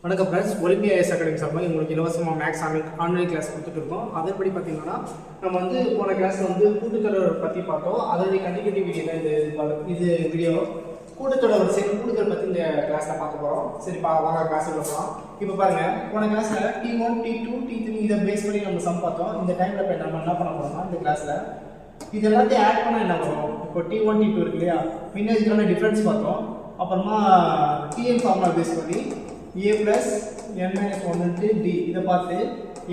வணக்கம் friends, Olympia IS academy சார்பாக உங்களுக்கு இலவசமாக மேக்ஸ் ஆன்லைன் கிளாஸ் கொடுத்துட்டு இருக்கோம். அதன்படி பார்த்தீங்கன்னா நம்ம வந்து போன கிளாஸில் வந்து கூட்டுத்தொடர் பற்றி பார்த்தோம். அதோடைய கண்டினியூட்டி வீடியோ தான் இது வீடியோ. கூட்டுத்தொடர் வரிசையில் கூட்டுத்தொடர் பற்றி இந்த கிளாஸில் பார்க்க போகிறோம். சரி, வாங்க கிளாஸ் போகலாம். இப்போ பாருங்கள், போன கிளாஸில் T1, T2, T3 இதை பேஸ் பண்ணி நம்ம சம் பார்த்தோம். இந்த டைமில் இப்போ நம்ம என்ன பண்ண போகிறோம்னா, இந்த கிளாஸில் இது எல்லாத்தையும் ஆட் பண்ணால் என்ன வரும்? இப்போ T1, T2 இருக்கு இல்லையா, முன்ன இதுக்கான டிஃப்ரென்ஸ் பார்த்தோம். அப்புறமா Tn ஃபார்முலா பேஸ் பண்ணி a plus n minus 1 into d இதை பார்த்து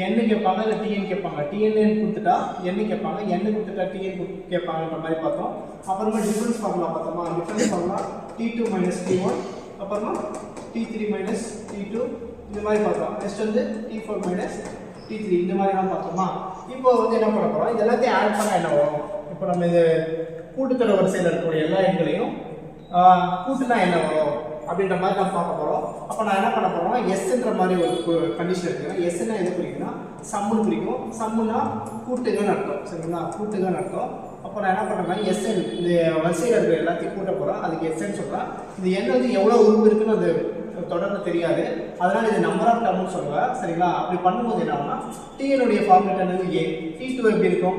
n கேட்பாங்க இல்லை tn கேட்பாங்க. tn கொடுத்துட்டா n கேட்பாங்க, n கொடுத்துட்டா tn கேட்பாங்கன்ற மாதிரி பார்த்தோம். அப்புறமா டிஃபரன்ஸ் ஃபார்முலா பார்த்தோமா, difference formula t2 minus t1, அப்புறமா t3 minus t2 இந்த மாதிரி பார்த்தோம். நெக்ஸ்ட் வந்து t4 minus t3 இந்த மாதிரிலாம் பார்த்தோமா. இப்போ வந்து என்ன பண்ண போகிறோம், இது எல்லாத்தையும் ஆட் பண்ணால் என்ன வரும்? இப்போ நம்ம இது கூட்டுத்தொடர் வரிசையில் இருக்கக்கூடிய எல்லா எண்களையும் கூட்டுனா என்ன வரும் அப்படின்ற மாதிரி நான் பார்க்க போகிறோம். அப்போ நான் என்ன பண்ண போகிறோம்னா, எஸ்ன்ற மாதிரி ஒரு கண்டிஷன் இருக்குன்னா, எஸ்ன்னா எது குறிக்குன்னா சம்முன்னு குறிக்கும். சம்முன்னா கூட்டுங்கன்னு அர்த்தம். சரிங்களா, கூட்டுங்கன்னு அர்த்தம். அப்போ நான் என்ன பண்ணுறேன்னா, எஸ்என் இந்த வரிசையில் இருக்கிற எல்லாத்தையும் கூட்ட போகிறோம். அதுக்கு எஸ்என்னு சொல்கிறேன். இந்த எண் வந்து எவ்வளோ உறுப்பு இருக்குன்னு அது தொடர்ந்து தெரியாது, அதனால் இது நம்பர் ஆஃப் டர்ம்னு சொல்லுவேன். சரிங்களா, அப்படி பண்ணும்போது என்ன ஆகும்னா, டிஎனுடைய ஃபார்முலா என்னது ஏ. T2 எப்படி இருக்கும்?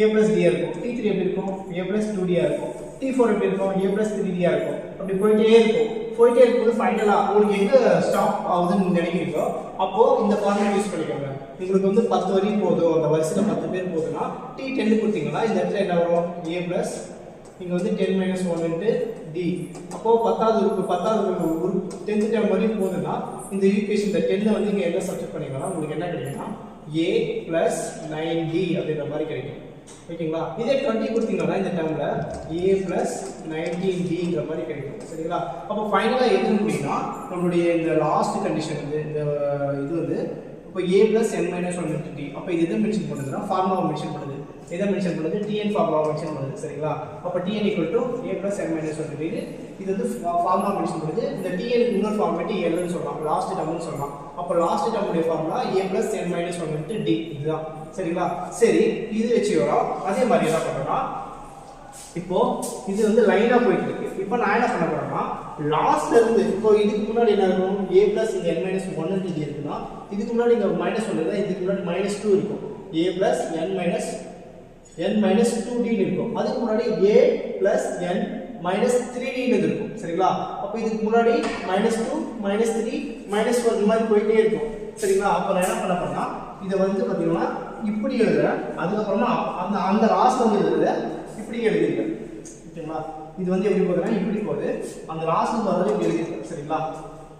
a plus d இருக்கும். T3 எப்படி இருக்கும்? a plus 2d இருக்கும். T4 எப்படி இருக்கும்? a plus 3d இருக்கும். அப்படி போயிட்டே இருக்கும். போயிட்டே இருக்கும்போது ஃபைனலாக உங்களுக்கு எங்கே ஸ்டாப் ஆகுதுன்னு நினைக்கிறீங்களோ அப்போ இந்த ஃபார்முலா யூஸ் பண்ணிக்கோங்க. உங்களுக்கு வந்து 10 வரி போதும், அந்த வரிசையில் 10 பேர் போதுன்னா T10 கொடுத்தீங்கன்னா இந்த இடத்துல என்ன வரும்? a plus இங்கே வந்து 10 minus 1 into d. அப்போது 10வது உறுப்பு 10th டேர்ம் வரையும் போதுன்னா இந்த ஈக்குவேஷன் இந்த 10 வந்து இங்கே என்ன சப்ஸ்டிட் பண்ணிக்கலாம், உங்களுக்கு என்ன கிடைக்குன்னா a plus 9d அப்படின்ற மாதிரி கிடைக்கும். ஓகேங்களா, இதே 20 கொடுத்தீங்கன்னா இந்த டேர்ம்ல a plus 19dங்கிற மாதிரி கிடைக்கும். சரிங்களா, அப்போ ஃபைனலாக எது முடியும்னா நம்மளுடைய இந்த லாஸ்ட் கண்டிஷன் வந்து இந்த இது வந்து இப்போ a plus n minus 1 into d. அப்போ இது எதை மென்ஷன் பண்ணுதுன்னா ஃபார்முலாவை மென்ஷன் பண்ணுது. எதை மென்ஷன் பண்ணுது? tn ஃபார்முலாவை மென்ஷன் பண்ணுது. சரிங்களா, அப்போ tn equal to a plus n minus 1 into d. இது வந்து ஃபார்முலா மென்ஷன் பண்ணுது. இந்த tn இன்னொரு ஃபார்மேட் lன்னு சொல்லலாம், லாஸ்ட் டேர்ம்னு சொல்லலாம். அப்போ லாஸ்ட் டேர்முடைய formula a plus n minus 1 into d இதுதான். சரிங்களா, சரி, இது வச்சு வரோம். அதே மாதிரி என்ன பண்ணுறோம்னா, இப்போ இது வந்து லைனாக போயிட்டு இருக்கு. இப்போ நான் என்ன பண்ண போறேன்னா, லாஸ்ட்ல இருந்து இப்போ இதுக்கு முன்னாடி என்ன இருக்கும்? a plus இங்க n minus 1 into d இருக்குன்னா இதுக்கு முன்னாடி இங்க minus 1 இருந்தா இதுக்கு முன்னாடி minus 2 இருக்கும். a plus n minus 2d இருக்கும். அதுக்கு முன்னாடி a plus n minus 3d இருக்கும். சரிங்களா, அப்போ இதுக்கு முன்னாடி -2 -3 -1 இந்த மாதிரி போயிட்டே இருக்கும். சரிங்களா, அப்போ நான் என்ன பண்ண போறேன்னா, இதை வந்து பார்த்தீங்கன்னா இப்படி எழுதுறேன். அதுக்கப்புறமா அந்த லாஸ்ட் வந்து எழுதுறேன், இப்படி எழுதிருக்கேன். ஓகேங்களா, இது வந்து எப்படி போகுதுன்னா இப்படி போகுது, அந்த லாஸ்ட் வரது இப்படி எழுதிருக்கேன். சரிங்களா,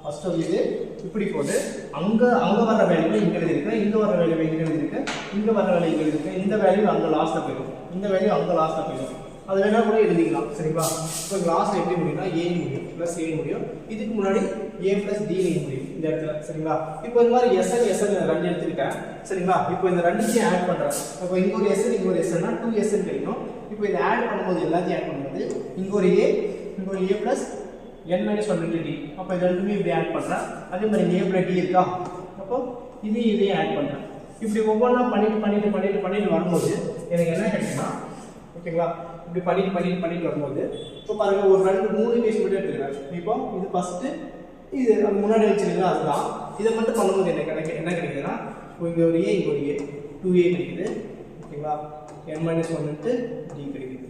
ஃபர்ஸ்ட் வந்து இது இப்படி போகுது, அங்கே வர வேல்யூ இங்கே எழுதிருக்கேன், இங்கே வர வேல்யூ இங்கே எழுதிருக்கேன், இங்கே வர வேல்யூ இங்கே எழுதிருக்கேன். இந்த வேல்யூ அங்கே லாஸ்ட்டில் போயிடும், இந்த வேல்யூ அங்கே லாஸ்ட்டில் போயிடும். அது வேணா கூட எழுதிக்கலாம். சரிங்களா, இப்போ லாஸ்ட் எப்படி முடியும்னா a முடியும் ப்ளஸ் a முடியும். இதுக்கு முன்னாடி a plus d முடியும் இந்த இடத்துல. சரிங்களா, இப்போ இந்த மாதிரி SN ரெண்டு எடுத்துக்கிட்டேன். சரிங்களா, இப்போ இந்த ரெண்டுத்தையும் ஆட் பண்ணுறேன். இப்போ இங்கே ஒரு SN இங்கே ஒரு SNனா 2SN கிடைக்கும். இப்போ இதை ஆட் பண்ணும்போது எல்லாத்தையும் ஆட் பண்ணும்போது இங்கே ஒரு a plus n minus 1 into d. அப்போ இது ரெண்டுமே இப்படி ஆட் பண்ணுறேன். அதே மாதிரி இங்கே a plus d இருக்கா, அப்போ இதையும் ஆட் பண்ணுறேன். இப்படி ஒவ்வொன்றா பண்ணிட்டு வரும்போது எனக்கு என்ன கிடைக்குன்னா, ஓகேங்களா, இப்படி பண்ணிட்டு வரும்போது இப்போ பாருங்க, ஒரு 2-3 கேஸ் மட்டும் எடுத்துக்கிறேன். இப்போ இது ஃபர்ஸ்ட், இது அது முன்னாடி வச்சிருக்கீங்களா அதுதான். இதை மட்டும் பண்ணும்போது என்ன கிடைக்குதுன்னா, இங்கே ஒரு a இங்கே ஒரு a 2a கிடைக்குது. ஓகேங்களா, n minus 1 into d கிடைக்குது.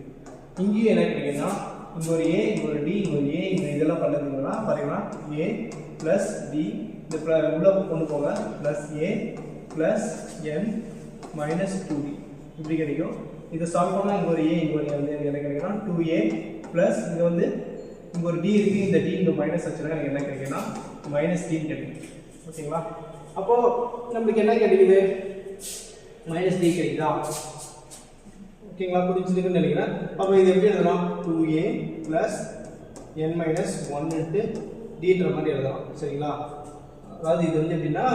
இங்கேயும் என்ன கிடைக்குதுன்னா, இங்கே ஒரு a இங்கே ஒரு d இங்கே ஒரு a இங்கே இதெல்லாம் பண்ணுறதுங்கன்னா பாருங்கன்னா a plus d இந்த உள்ள கொண்டு போங்க plus a plus n minus 2d இப்படி கிடைக்கும். இதை சால்வ் பண்ணால் இங்கே ஒரு a இங்கே ஒரு வந்து எனக்கு என்ன கிடைக்குன்னா 2a ப்ளஸ் இங்கே வந்து இங்கே ஒரு d இருக்குது, இந்த d இங்கே மைனஸ் வச்சுன்னா எனக்கு என்ன கிடைக்குன்னா மைனஸ் d கிடைக்கும். ஓகேங்களா, அப்போது நம்மளுக்கு என்ன கிடைக்குது? மைனஸ் d கிடைக்குதா? ஓகேங்களா, புரிஞ்சுருக்குன்னு நினைக்கிறேன். அப்போ இது எப்படி எழுதலாம்? 2a plus n minus 1 into dன்ற மாதிரி எழுதலாம். சரிங்களா, அதாவது இது வந்து எப்படின்னா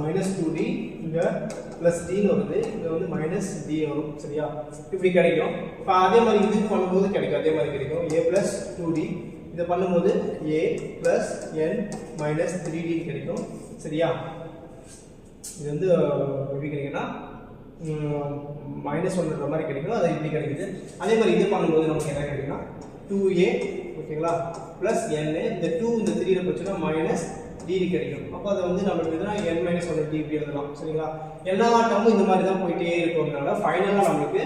மைனஸ் 2d இங்கே ப்ளஸ் டின்னு வருது, இங்கே வந்து மைனஸ் டி வரும். சரியா, இப்படி கிடைக்கும். இப்போ அதே மாதிரி இதுக்கு பண்ணும்போது கிடைக்கும், அதே மாதிரி கிடைக்கும். a ப்ளஸ் 2d இதை பண்ணும்போது a plus n minus 3d கிடைக்கும். சரியா, இது வந்து எப்படி கிடைக்குன்னா -1ன்ற மாதிரி கிடைக்கும், அது இப்படி கிடைக்குது. அதே மாதிரி இது பண்ணும்போது நமக்கு என்ன கிடைக்குன்னா 2a ஓகேங்களா ப்ளஸ் n, இந்த 2 இந்த 3 போச்சுன்னா டிகிரி கிடைக்கும். அப்போ அதை வந்து நம்மளுக்கு எதுனா n மைனஸ் 1 டிகிரி எழுதலாம். சரிங்களா? எல்லா டேர்மும் இந்த மாதிரி தான் போயிட்டே இருக்கிறதுனால ஃபைனலாக நம்மளுக்கு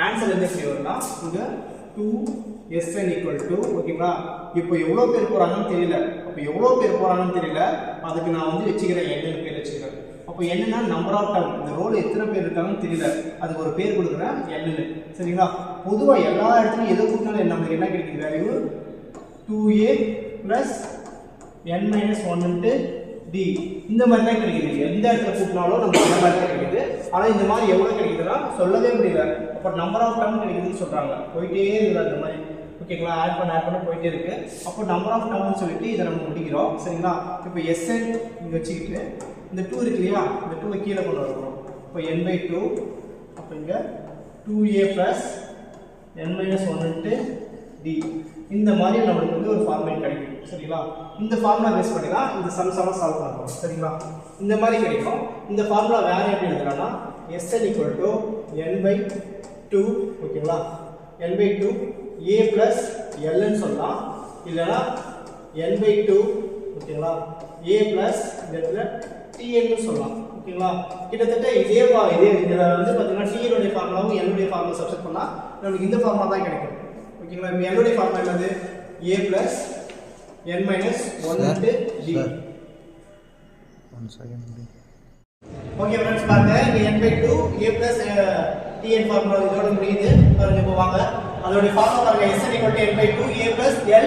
ஆன்சர் எந்த எப்படி வரும்னா இங்கே 2Sn ஈக்குவல் டு ஓகேங்களா. இப்போ எவ்வளோ பேர் போகிறாங்கன்னு தெரியல. அப்போ எவ்வளோ பேர் போகிறாங்கன்னு தெரியல, அதுக்கு நான் வந்து வச்சுக்கிறேன் n பேர் வச்சுக்கிறேன். அப்போ என்னன்னா நம்பர் ஆஃப் டேர்ம், இந்த ரோல் எத்தனை பேர் இருக்காங்கன்னு தெரியல, அதுக்கு ஒரு பேர் கொடுக்குறேன் n. சரிங்களா? பொதுவாக எல்லா இடத்துலையும் எதை கூட்டினாலும் நம்மளுக்கு என்ன கிடைக்குது value 2a plus n minus 1 d. இந்த மாதிரி தான் கிடைக்குது. எந்த இடத்துல கூட்டினாலும் நமக்கு இந்த மாதிரி தான் கிடைக்குது. ஆனால் இந்த மாதிரி எவ்வளோ கிடைக்குதுன்னா சொல்லவே முடியல. அப்போ நம்பர் ஆஃப் டேர்ம் கிடைக்குதுன்னு சொல்கிறாங்க. போயிட்டே இருக்குது அந்த மாதிரி. ஓகேங்களா? ஆட் பண்ண போயிட்டே இருக்கு. அப்போ நம்பர் ஆஃப் டேர்ம்னு சொல்லிட்டு இதை நம்ம முடிக்கிறோம். சரிங்களா? இப்போ Sn இங்கே வச்சுக்கிட்டு இந்த 2 இருக்கு இல்லையா, இந்த 2 கீழே கொண்டு வரணும். இப்போ n/2, அப்போ இங்கே 2a plus n minus 1 d. இந்த மாதிரி நம்மளுக்கு வந்து ஒரு ஃபார்மேட் கிடைக்கும். சரிங்களா? இந்த ஃபார்முலா பேஸ் பண்ணி தான் இந்த சம்ஸ் எல்லாம் சால்வ் பண்ணுறோம். சரிங்களா? இந்த மாதிரி கிடைக்கும். இந்த ஃபார்முலா வேற எப்படி எழுதுறாங்கன்னா Sn ஈக்குவல் டு n/2 ஓகேங்களா, n/2 a ப்ளஸ் lன்னு சொல்லலாம். இல்லைனா n/2 ஓகேங்களா a ப்ளஸ் இந்த இடத்துல tn சொல்லலாம். ஓகேங்களா? கிட்டத்தட்ட இதே இதில் வந்து பார்த்தீங்கன்னா tn உடைய ஃபார்முலாவும் n உடைய ஃபார்முலா சப்ஸ்டிட் பண்ணால் நமக்கு இந்த ஃபார்முலா தான் கிடைக்கும். ஓகேங்களா? இப்போ n உடைய ஃபார்முலா என்னது a plus n minus 1 d. Okay friends, பாருங்க இங்க n/2 a plus tn formula இதோட முடியுது. பாருங்க இப்போ வாங்க அதோட ஃபார்முலா பாருங்க. Sn = n/2 a plus l.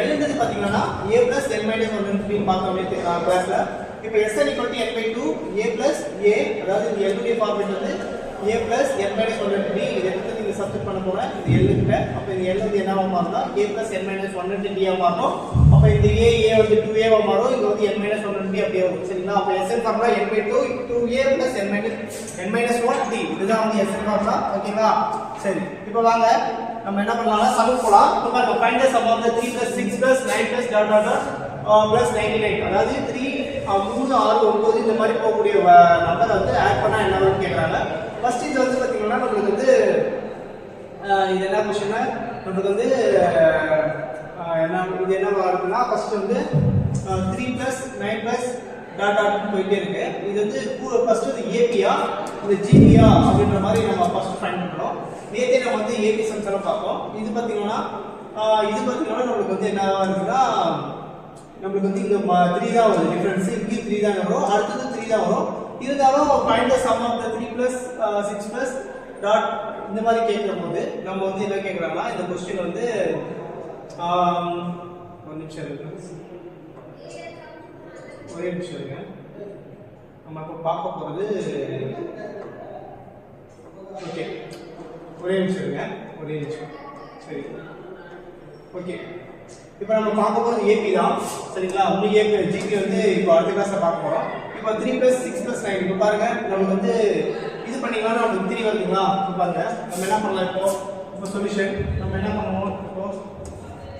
l ன்றது பாத்தீங்கன்னா a ப்ளஸ் n மைனஸ் 1 ன்னு பார்த்தோமே கிளாஸ்ல. இப்போ Sn = n/2 a plus a, அதாவது இந்த l உடைய ஃபார்முலா வந்து a plus n minus 1 d. இதை எடுத்து நீங்க சப்ஸ்டிட் பண்ண போறேன் இது l கிட்ட. அப்ப இந்த l வந்து என்னவா மாறும்னா a plus n minus 1 d ஆ மாறும். அப்ப இந்த a வந்து 2a ஆ மாறும். இங்க வந்து n மைனஸ் 1 d அப்படியே வரும். சரிங்களா? அப்ப Sn formula n/2 2a plus n minus 1 d. இதுதான் வந்து Sn ஃபார்முலா. ஓகேங்களா? சரி, இப்போ வாங்க நம்ம என்ன பண்ணலாம்னா சம் போலாம். இப்போ பாருங்க find the sum of the 3 + 6 + 9 + dot dot + 99. அதாவது 3 6 9 இந்த மாதிரி போகக்கூடிய நம்பரை வந்து ஆட் பண்ணா என்ன வரும்னு கேக்குறாங்க. ஃபர்ஸ்ட் இது வந்து பாத்தீங்கன்னா நமக்கு வந்து இது என்ன क्वेश्चन நமக்கு வந்து இது என்ன வருதுன்னா ஃபர்ஸ்ட் வந்து 3 + 9 + டாட் டாட் போயிட்டே இருக்கு. இது வந்து ஃபர்ஸ்ட் வந்து ஏபியா இந்த ஜிபியா அப்படின்ற மாதிரி நம்ம ஃபர்ஸ்ட் ஃபைண்ட் பண்றோம். நேத்தே நம்ம வந்து ஏபி சம்ஸ் எல்லாம் பார்த்தோம். இது பாத்தீங்கன்னா நமக்கு வந்து என்ன வருதுன்னா நமக்கு வந்து இங்க 3 தான் வருது டிஃபரன்ஸ். இங்க 3 தான் வரும், அடுத்து 3 தான் வரும். இருந்தாலும் find the sum of the 3 + 6 + dot இந்த மாதிரி கேக்கும்போது நம்ம வந்து என்ன கேக்குறாங்கன்னா இந்த क्वेश्चन வந்து ஒரு நிமிஷம் இருங்க. ஒரே நிமிஷம் இருங்க. நம்ம இப்ப பார்க்க போறது ஓகே, ஒரே நிமிஷம் இருங்க, ஒரே நிமிஷம். சரி, ஓகே. இப்போ நம்ம பார்க்க போறது ஏபி தான். சரிங்களா? உங்களுக்கு ஏபி ஜிபி வந்து இப்போ அடுத்த கிளாஸ்ல பார்க்க போறோம். இப்போ 3 + 6 + 9 இப்போ பாருங்க நமக்கு வந்து இது பண்ணிக்கலாம். நமக்கு 3 வருதுங்களா? இப்போ பாருங்க நம்ம என்ன பண்ணலாம். இப்போ சொல்யூஷன் நம்ம என்ன பண்ணுவோம். இப்போ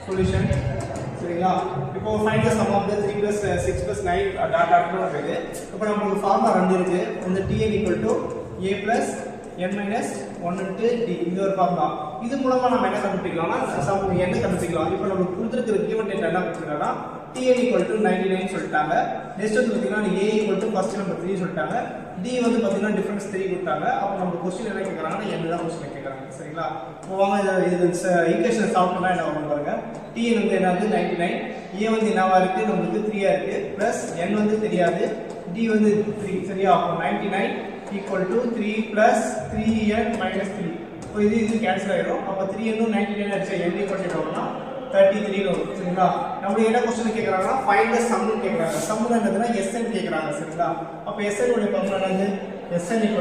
சொல்யூஷன் சரிங்களா? இப்போ find the sum of the 3 + 6 + 9 dot dot இருக்கு. இப்போ நமக்கு ஃபார்முலா ரெண்டு இருக்கு. வந்து tn = a + n minus 1 d. இது ஒரு ஃபார்முலா. இது மூலமா நம்ம என்ன கண்டுபிடிக்கலாம்னா சம் என்ன கண்டுபிடிக்கலாம். இப்போ நமக்கு கொடுத்திருக்கிற गिवन டேட்டா என்ன கொடுத்திருக்காங்கன்னா tn = 99 சொல்லிட்டாங்க. நெக்ஸ்ட் வந்து பாத்தீங்கன்னா a ஃபர்ஸ்ட் நம்பர் 3 சொல்லிட்டாங்க. d வந்து பாத்தீங்கன்னா டிஃபரன்ஸ் 3 கொடுத்தாங்க. அப்ப நம்ம क्वेश्चन என்ன கேக்குறாங்கன்னா n தான் क्वेश्चन கேக்குறாங்க. சரிங்களா? இப்போ வாங்க இது ஈக்குவேஷன் சால்வ் பண்ணா என்ன வரும் பாருங்க. tn வந்து என்ன வந்து 99, a வந்து என்னவா இருக்கு நமக்கு 3 ஆ இருக்கு, பிளஸ் n வந்து தெரியாது, d வந்து 3. சரியா? அப்போ 99 = 3 + 3n - 3. இப்போ இது கேன்சல் ஆயிடும். அப்ப 3n 99 அடிச்சா n = 33 வரும். சரிங்களா? நம்ம என்ன क्वेश्चन கேக்குறாங்கன்னா ஃபைண்ட் தி சம் கேக்குறாங்க. சம் என்னதுன்னா Sn கேக்குறாங்க. சரிங்களா? அப்ப Sn உடைய ஃபார்முலா என்னது? Sn =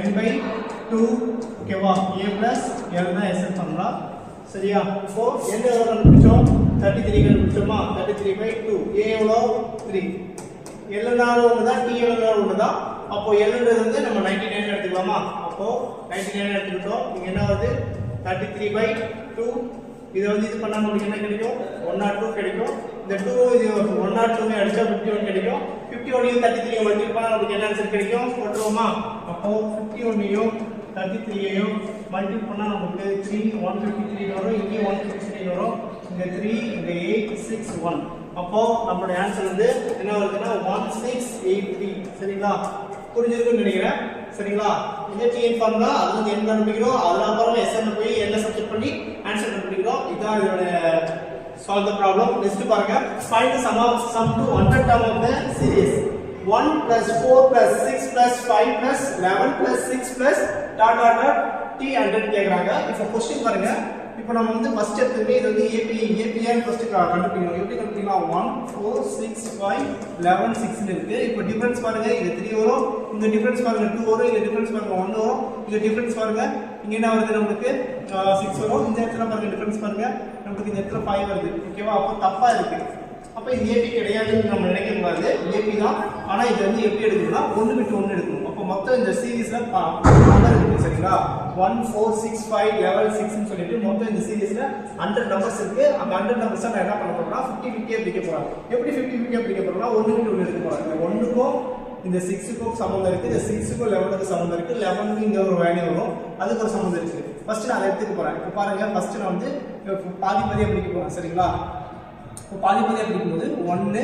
n/2 ஓகேவா? a + l தான் Sn ஃபார்முலா. சரியா? இப்போ n எவ்வளவு கண்டுபிடிச்சோம்? 33 கண்டுபிடிச்சோமா? 33/2. a எவ்வளவு? 3. l னாலும் ஒண்ணுதான், t னாலும் ஒண்ணுதான். அப்போ l ன்றது வந்து நம்ம 99 எடுத்துக்கலாமா? அப்போ 99 எடுத்துக்கிட்டோம். இங்க என்ன வருது? 33/2. இது வந்து இது பண்ணா நமக்கு என்ன கிடைக்கும்? 102 கிடைக்கும். இந்த 2 இது 102 அடிச்சா 51 கிடைக்கும். 51 யும் 33 யும் மல்டிப்ளை பண்ணா நமக்கு என்ன ஆன்சர் கிடைக்கும்? போட்டுருவோமா? அப்போ 51 யும் 33 யும் மல்டிப்ளை பண்ணா நமக்கு 153 வரும். இங்க 153 வரும். இங்க 3 இங்க 8 6 1. அப்போ நம்மளோட ஆன்சர் வந்து என்ன வருதுன்னா 1683. சரிங்களா? புரிஞ்சிருக்குன்னு நினைக்கிறேன். சரிங்களா? இந்த டிஎன் ஃபார்முலா அது வந்து என்ன கண்டுபிடிக்கிறோம், அதுல அப்புறம் எஸ்என் போய் என்ன சப்ஸ்டிட் பண்ணி ஆன்சர் கண்டுபிடிக்கிறோம். இதான் இதோட solve the problem. Next பாருங்க, find the sum to 100 term of the series 1 plus 4 plus 6 plus 5 plus 11 plus 6 plus dot dot dot t 100 கேக்குறாங்க. இப்போ क्वेश्चन பாருங்க. இப்போ நம்ம வந்து ஃபர்ஸ்ட் எடுத்துமே இது வந்து ஏபிஆர் ஃபர்ஸ்ட் கண்டுபிடிக்கணும். எப்படி கண்டுபிடிக்கலாம்? 1 4 6 5 11 6 இருக்கு. இப்போ டிஃபரன்ஸ் பாருங்க, இது 3 வரும், இந்த டிஃபரன்ஸ் பாருங்க 2 வரும், இந்த டிஃபரன்ஸ் பாருங்க 1 வரும், இந்த டிஃபரன்ஸ் பாருங்க இங்க என்ன வருது நமக்கு 6 வரும், இந்த இடத்துல பாருங்க டிஃபரன்ஸ் பாருங்க நமக்கு இந்த இடத்துல 5 வருது. ஓகேவா? அப்போ தப்பா இருக்கு. அப்ப இது ஏபி கிடையாதுன்னு நம்ம நினைக்க கூடாது, ஏபி தான். ஆனா இது வந்து எப்படி எடுக்கணும்னா 1 விட்டு 1 எடுக்கணும். அப்போ மொத்தம் இந்த சீரிஸ்ல நம்பர் இருக்கு. சரிங்களா? 1 4 6 5 11 6 ன்னு சொல்லிட்டு மொத்தம் இந்த சீரிஸ்ல 100 நம்பர்ஸ் இருக்கு. அந்த 100 நம்பர்ஸ் நான் என்ன பண்ண போறேன்னா 50 50 பிரிக்க போறேன். எப்படி 50 50 பிரிக்க போறேன்னா 1 விட்டு 1 எடுக்க போறேன். இந்த 1க்கும் இந்த 6க்கும் சம்பந்தம் இருக்கு, இந்த 6க்கும் 11க்கும் சம்பந்தம் இருக்கு, 11க்கு இங்க ஒரு வேல்யூ வரும், அதுக்கு ஒரு சம்பந்தம் இருக்கு. ஃபர்ஸ்ட் நான் அதை எடுத்துக்க போறேன். இப்போ பாருங்க, ஃபர்ஸ்ட் நான் வந்து பாதி பாதியா பிரிக்க போறேன். சரிங்களா? இப்போ பாதி பாதியா பிரிக்கும்போது 1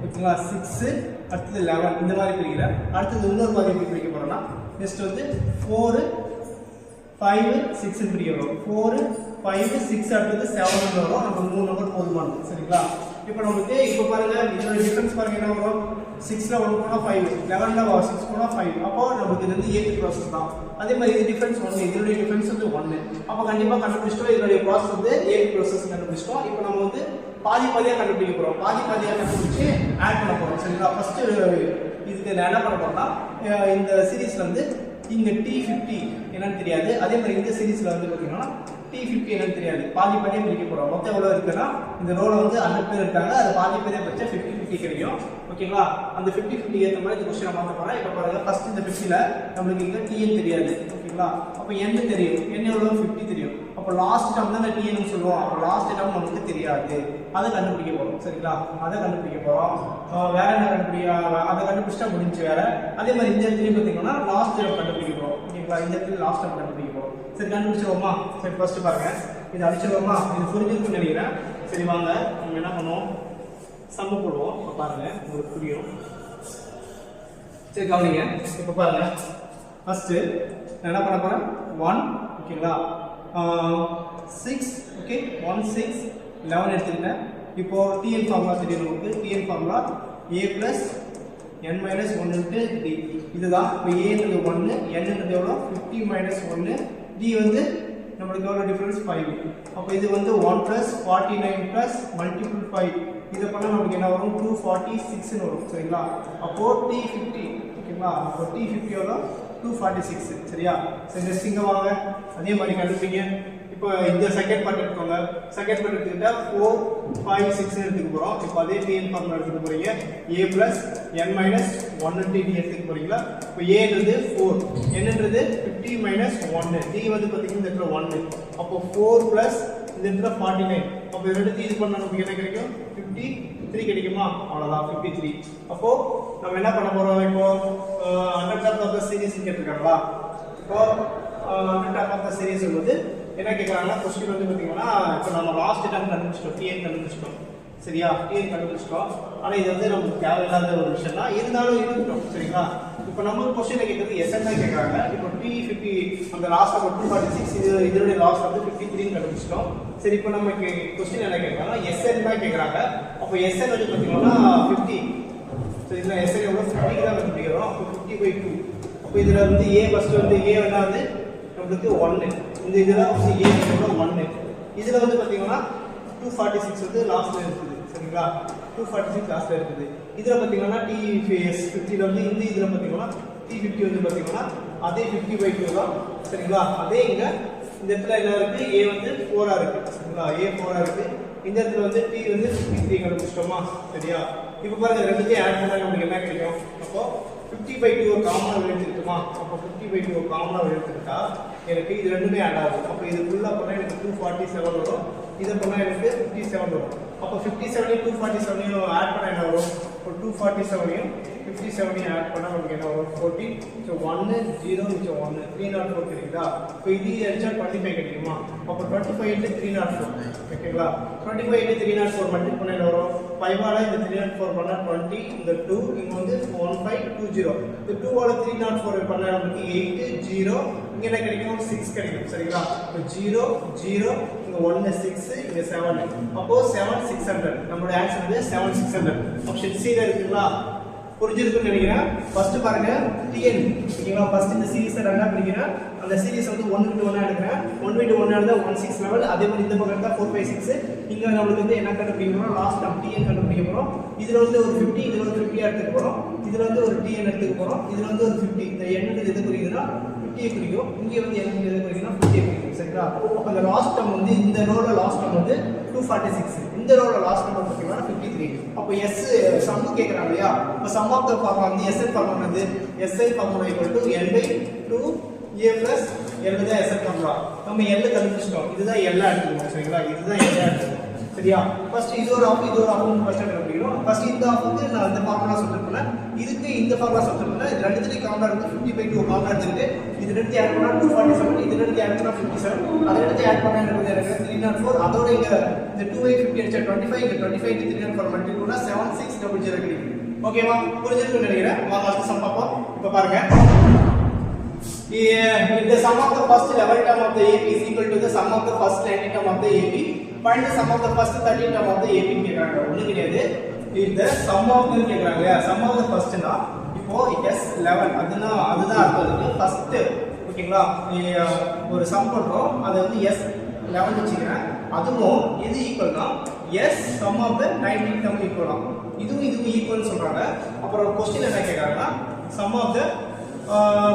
ஓகேங்களா 6 அடுத்தது 11 இந்த மாதிரி பிரிக்கிறேன். அடுத்தது இன்னொரு பாதி எப்படி பிரிக்க போறேன்னா நெக்ஸ்ட் வந்து 4 5 6 பிரிக்கிறோம். 4 5 6 அடுத்தது 7 வரும். நமக்கு 3 நம்பர் போதுமானது. சரிங்களா? இப்போ நமக்கு இப்போ பாருங்க இதோட டிஃபரன்ஸ் பாருங்க என்ன வரும், 6ல 1 போனா 5, 11ல 6 போனா 5. அப்போ நமக்கு இது வந்து ஏபி ப்ராசஸ் தான். அதே மாதிரி இது டிஃபரன்ஸ் 1, இதோட டிஃபரன்ஸ் வந்து 1. அப்போ கண்டிப்பா கண்டுபிடிச்சிட்டோம், இதோட ப்ராசஸ் வந்து ஏபி ப்ராசஸ் கண்டுபிடிச்சிட்டோம். இப்போ நம்ம வந்து பாதி பாதியா கண்டுபிடிக்க போறோம். பாதி பாதியா கண்டுபிடிச்சு ஆட் பண்ண போறோம். சரிங்களா? ஃபர்ஸ்ட் இதுக்கு நான் என்ன பண்ண போறேன்னா இந்த சீரிஸ்ல வந்து இங்க T50 என்னன்னு தெரியாது, அதே மாதிரி இந்த சீரிஸ்ல வந்து பாத்தீங்கன்னா T50 என்னன்னு தெரியாது. பாதி பாதியா பிரிக்க போறோம். மொத்தம் எவ்வளவு இருக்குன்னா இந்த ரோல வந்து 100 பேர் இருக்காங்க, அது பாதி பாதியா பிரிச்சா 50 50 கிடைக்கும். ஓகேங்களா? அந்த 50 50 ஏத்த மாதிரி இந்த क्वेश्चन மாத்த போறேன். இப்போ பாருங்க, ஃபர்ஸ்ட் இந்த 50ல நமக்கு இங்க TN தெரியாது. ஓகேங்களா? அப்ப n தெரியும், n எவ்வளவு 50 தெரியும். அப்ப லாஸ்ட் டேர்ம் தான் TN னு சொல்லுவோம். அப்ப லாஸ்ட் டேர்ம் நமக்கு தெரியாது, அதை கண்டுபிடிக்க போறோம். சரிங்களா? அதை கண்டுபிடிக்க போறோம். வேற என்ன அதை கண்டுபிடிச்சா முடிஞ்சு வேற. அதே மாதிரி இந்த இடத்துல பாத்தீங்கன்னா லாஸ்ட் டேர்ம் கண்டுபிடிக்க போறோம். ஓகேங்களா? இந்த இடத்துல லாஸ்ட் டேர்ம் கண்டுபிடிக்க போறோம். சரி, கண்டுபிடிச்சிருவோமா? சரி, ஃபர்ஸ்ட் பாருங்க, இது அடிச்சிருவோமா? இது புரிஞ்சிருக்குன்னு நினைக்கிறேன். சரி வாங்க நம்ம என்ன பண்ணுவோம், சம்ம போடுவோம். இப்போ பாருங்க உங்களுக்கு புரியும். சரி கவனிங்க. இப்போ பாருங்க, ஃபர்ஸ்ட் நான் என்ன பண்ண போறேன் 1 ஓகேங்களா 6 ஓகே 1 6 11 எடுத்துக்கிட்டேன். இப்போ TN ஃபார்முலா தெரியும் உங்களுக்கு. TN formula a plus n minus 1 into d. இதுதான். இப்போ a ன்றது 1, n ன்றது எவ்வளோ 50 minus 1, d வந்து நமக்கு எவ்வளவு டிஃபரன்ஸ் 5. அப்ப இது வந்து 1 plus 49 plus multiple 5. இத பண்ணா நமக்கு என்ன வரும் 246 ன்னு வரும். சரிங்களா? அப்போ T50 ஓகேங்களா? அப்போ T50 எவ்வளவு 246. சரியா? சரி, நெக்ஸ்ட் இங்க வாங்க, அதே மாதிரி கண்டுபிடிங்க. இப்போ இந்த செகண்ட் பார்ட் எடுத்துக்கோங்க. செகண்ட் பார்ட் எடுத்துக்கிட்டா 4 5 6 எடுத்துக்க போறோம். இப்போ அதே TN ஃபார்முலா எடுத்துக்க போறீங்க. a plus n minus 1 into d எடுத்துக்க போறீங்களா? இப்போ a ன்றது 4, n ன்றது 50 minus 1, d வந்து பாத்தீங்கன்னா இந்த இடத்துல 1. அப்போ 4 plus இந்த இடத்துல 49. அப்போ இது ரெண்டுத்தையும் இது பண்ணா நமக்கு என்ன கிடைக்கும் 53 கிடைக்குமா? அவ்வளவுதான் 53. அப்போ நம்ம என்ன பண்ண போறோம், இப்போ 100 terms of the series கேட்டிருக்காங்களா? இப்போ 100 terms of the series வந்து என்ன கேக்குறாங்கன்னா क्वेश्चन வந்து பாத்தீங்கன்னா இப்போ நம்ம லாஸ்ட் டைம் கண்டுபிடிச்சிட்டோம், TN கண்டுபிடிச்சிட்டோம். சரியா? TN கண்டுபிடிச்சிட்டோம். ஆனா இது வந்து நமக்கு தேவையில்லாத ஒரு விஷயம் தான், இருந்தாலும் இருக்கட்டும். சரிங்களா? இப்போ நம்ம क्वेश्चन கேக்குறது SN தான் கேக்குறாங்க. இப்போ T50 அந்த லாஸ்ட் நம்பர் 246, இதோட லாஸ்ட் வந்து 53 ன்னு கண்டுபிடிச்சிட்டோம். சரி, இப்போ நமக்கு क्वेश्चन என்ன கேக்குறாங்க SN தான் கேக்குறாங்க. அப்போ SN வந்து பாத்தீங்கன்னா 50. சோ இதுல SN எவ்வளவு 50 தான் கண்டுபிடிக்கிறோம். அப்போ 50/2. அப்போ இதுல வந்து a ஃபர்ஸ்ட் வந்து a வந்து நமக்கு 1, இந்த இதுல வந்து a எவ்வளவு 1. இதுல வந்து பாத்தீங்கன்னா 246 வந்து லாஸ்ட்ல இருக்குது. சரிங்களா? 246 லாஸ்ட்ல இருக்குது. இதுல பாத்தீங்கன்னா T50 வந்து இந்த இதுல பாத்தீங்கன்னா T50 வந்து பாத்தீங்கன்னா அதே 50/2 தான். சரிங்களா? அதே இங்க இந்த இடத்துல என்ன இருக்கு, a வந்து 4 ஆ இருக்கு. சரிங்களா? a 4 ஆ இருக்கு. இந்த இடத்துல வந்து t வந்து 53 கண்டுபிடிச்சிட்டோமா? சரியா? இப்போ பாருங்க, ரெண்டுத்தையும் ஆட் பண்ணா நமக்கு என்ன கிடைக்கும். அப்போ 50/2 ஒரு காமனா எடுத்துக்கிட்டோமா? அப்போ 50/2 ஒரு காமனா எடுத்துக்கிட்டா எனக்கு இது ரெண்டுமே ஆட் ஆகும். அப்போ இது ஃபுல்லா பண்ணா எனக்கு 247 வரும். இத பண்ணா எனக்கு 57 வரும். அப்போ 57 247 ஆட் பண்ணா என்ன வரும்? இப்போ 247 57 ஆட் பண்ணா நமக்கு என்ன வரும் 14 ஸோ 1 0 மிச்சம் 1 304 கிடைக்குதா இப்போ இது அடிச்சா 25 கிடைக்குமா அப்போ 25 into 304 ஓகேங்களா 25 into 304 மல்டிப்ளை பண்ணா என்ன வரும் 5 ஆல இந்த 304 பண்ணா 20 இந்த 2 இங்க வந்து 1520 இந்த 2 ஆல 304 பண்ணா நமக்கு 8 0 இங்க என்ன கிடைக்கும் 6 கிடைக்கும் சரிங்களா இப்போ 0 0 இங்க 1 6 இங்க 7 அப்போ 7600 நம்மளோட ஆன்சர் வந்து 7600 ஆப்ஷன் சி ல இருக்குங்களா புரிஞ்சிருக்குன்னு நினைக்கிறேன் ஃபர்ஸ்ட் பாருங்க டிஎன் ஓகேங்களா ஃபர்ஸ்ட் இந்த சீரிஸை ரன்னா பண்ணிக்கிறேன் அந்த சீரிஸ் வந்து 1 விட்டு 1 எடுக்கிறேன் 1 விட்டு 1 எடுத்தா 16 லெவல் அதே மாதிரி இந்த பக்கம் எடுத்தா 4 5 6 இங்க நமக்கு வந்து என்ன கண்டுபிடிக்கணும் லாஸ்ட் டம் டிஎன் கண்டுபிடிக்க போறோம் இதுல வந்து ஒரு 50 இதுல ஒரு 50 எடுத்துக்க போறோம் இதுல வந்து ஒரு டிஎன் எடுத்துக்க போறோம் இதுல வந்து ஒரு 50 இந்த எண்ணுக்கு எது குறிக்குதுன்னா 50 குறிக்கும் இங்க வந்து எண்ணுக்கு எது குறிக்குதுன்னா 50 குறிக்கும் சரிங்களா அப்ப அந்த லாஸ்ட் டம் வந்து இந்த ரோல லாஸ்ட் டம் வந்து 246 இந்த ரோல லாஸ்ட் நம்பர் பாத்தீங்கன்னா 53 அப்ப எஸ் சம் கேக்குறாங்க இல்லையா அப்ப சம் ஆஃப் தி ஃபார்முலா வந்து எஸ்ஐ ஃபார்முலா வந்து SI formula n/2 a plus l தான் எஸ்ஐ ஃபார்முலா நம்ம l கண்டுபிடிச்சிட்டோம் இதுதான் l எடுத்துக்கணும் சரிங்களா இதுதான் l எடுத்துக்கணும் சரியா ஃபர்ஸ்ட் இது ஒரு ஆஃப் ஃபர்ஸ்ட் கண்டுபிடிக்கணும் ஃபர்ஸ்ட் இந்த ஆஃப் வந்து நான் இந்த ஃபார்முலா சொல்லிருக்கேன் இதுக்கு இந்த ஃபார்முலா சொல்லிருக்கேன் இது ரெண்டுத்துக்கு காமனா இருக்கு 50/2 காமனா இருக்கு இது ரெண்டு ஆட் பண்ணா 247 இது ரெண்டு ஆட் பண்ணா 57 அத ரெண்டு ஆட் பண்ணா எனக்கு 304 அதோட இங்க இந்த 250 அடிச்சா 25 இந்த 25 into 304 மல்டிப்ளை பண்ணா 7600 கிடைக்கும் ஓகேவா புரிஞ்சிருக்குன்னு நினைக்கிறேன் வாங்க அடுத்த சம் பாப்போம் இப்போ பாருங்க if the sum of the first 11 term of the AP is equal to the sum of the first 90 term of the AP find the sum of the first 13 term of the AP கேக்குறாங்க ஒண்ணு கிடையாது if the sum of the கேக்குறாங்க sum of the first னா இப்போ s11 அதுதான் அர்த்தம் first ஓகேங்களா ஒரு சம் பண்றோம் அது வந்து s11 வெச்சிக்கிறேன் அதுவும் எது ஈக்குவல்னா s sum of the 19 term ஈக்குவலா இதுவும் ஈக்குவல் சொல்றாங்க அப்புறம் क्वेश्चन என்ன கேக்குறாங்கன்னா sum of the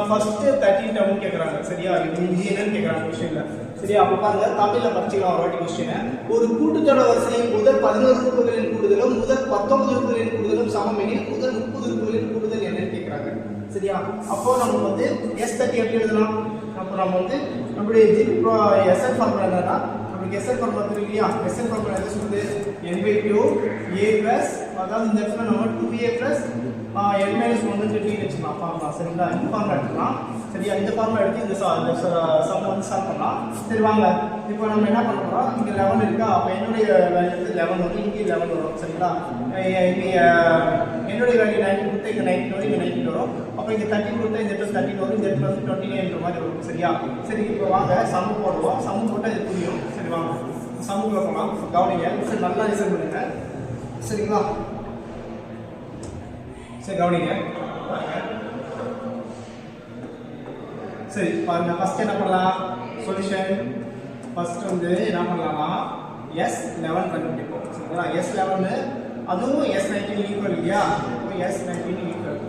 first 13 term கேக்குறாங்க சரியா இது என்னன்னு கேக்குறாங்க क्वेश्चनல சரியா அப்ப பாருங்க தமிழ்ல படிச்சுக்கலாம் ஒரு வாட்டி क्वेश्चन ஒரு கூட்டுத்தொடர் வரிசையில் முதல் 11 உறுப்புகளின் கூடுதலும் முதல் 19 உறுப்புகளின் கூடுதலும் சமம் எனில் முதல் 30 உறுப்புகளின் கூடுதல் என்னன்னு கேக்குறாங்க சரியா அப்போ நம்ம வந்து s30 எப்படி எழுதலாம் அப்ப நம்ம வந்து நம்மளுடைய SL ஃபார்முலா என்னன்னா நமக்கு SL ஃபார்முலா தெரியலையா SL ஃபார்முலா என்ன சொல்லுது n/2 a அதாவது இந்த இடத்துல நம்ம 2a n-1 ன்னு வெச்சுக்கலாம் ஃபார்முலா சரிங்களா இந்த ஃபார்முலா எடுத்துக்கலாம் சரியா இந்த ஃபார்முலா எடுத்து இந்த சம் வந்து சால்வ் பண்ணலாம் சரி வாங்க இப்போ நம்ம என்ன பண்றோம் இங்க 11 இருக்கா அப்ப என்னுடைய வேல்யூ வந்து 11 வரும் இங்க 11 வரும் சரிங்களா இங்க என்னுடைய வேல்யூ 19 கொடுத்தா இங்க 19 வரும் இங்க 19 வரும் அப்ப இங்க 13 கொடுத்தா இந்த இடத்துல 13 வரும் இந்த இடத்துல வந்து 29 மாதிரி வரும் சரியா சரி இப்போ வாங்க சம் போடுவோம் சம் போட்டா இது புரியும் சரி வாங்க சம்முக்குள்ள போலாம் கவனிங்க சரி நல்லா லிசன் பண்ணுங்க சரிங்களா சரி கவனிங்க சரி பாருங்க ஃபர்ஸ்ட் என்ன பண்ணலாம் சொல்யூஷன் ஃபர்ஸ்ட் வந்து என்ன பண்ணலாம்னா s11 கண்டுபிடிப்போம் சரிங்களா s11 அதுவும் s19 ஈக்குவல் இல்லையா அப்போ s19 ஈக்குவல்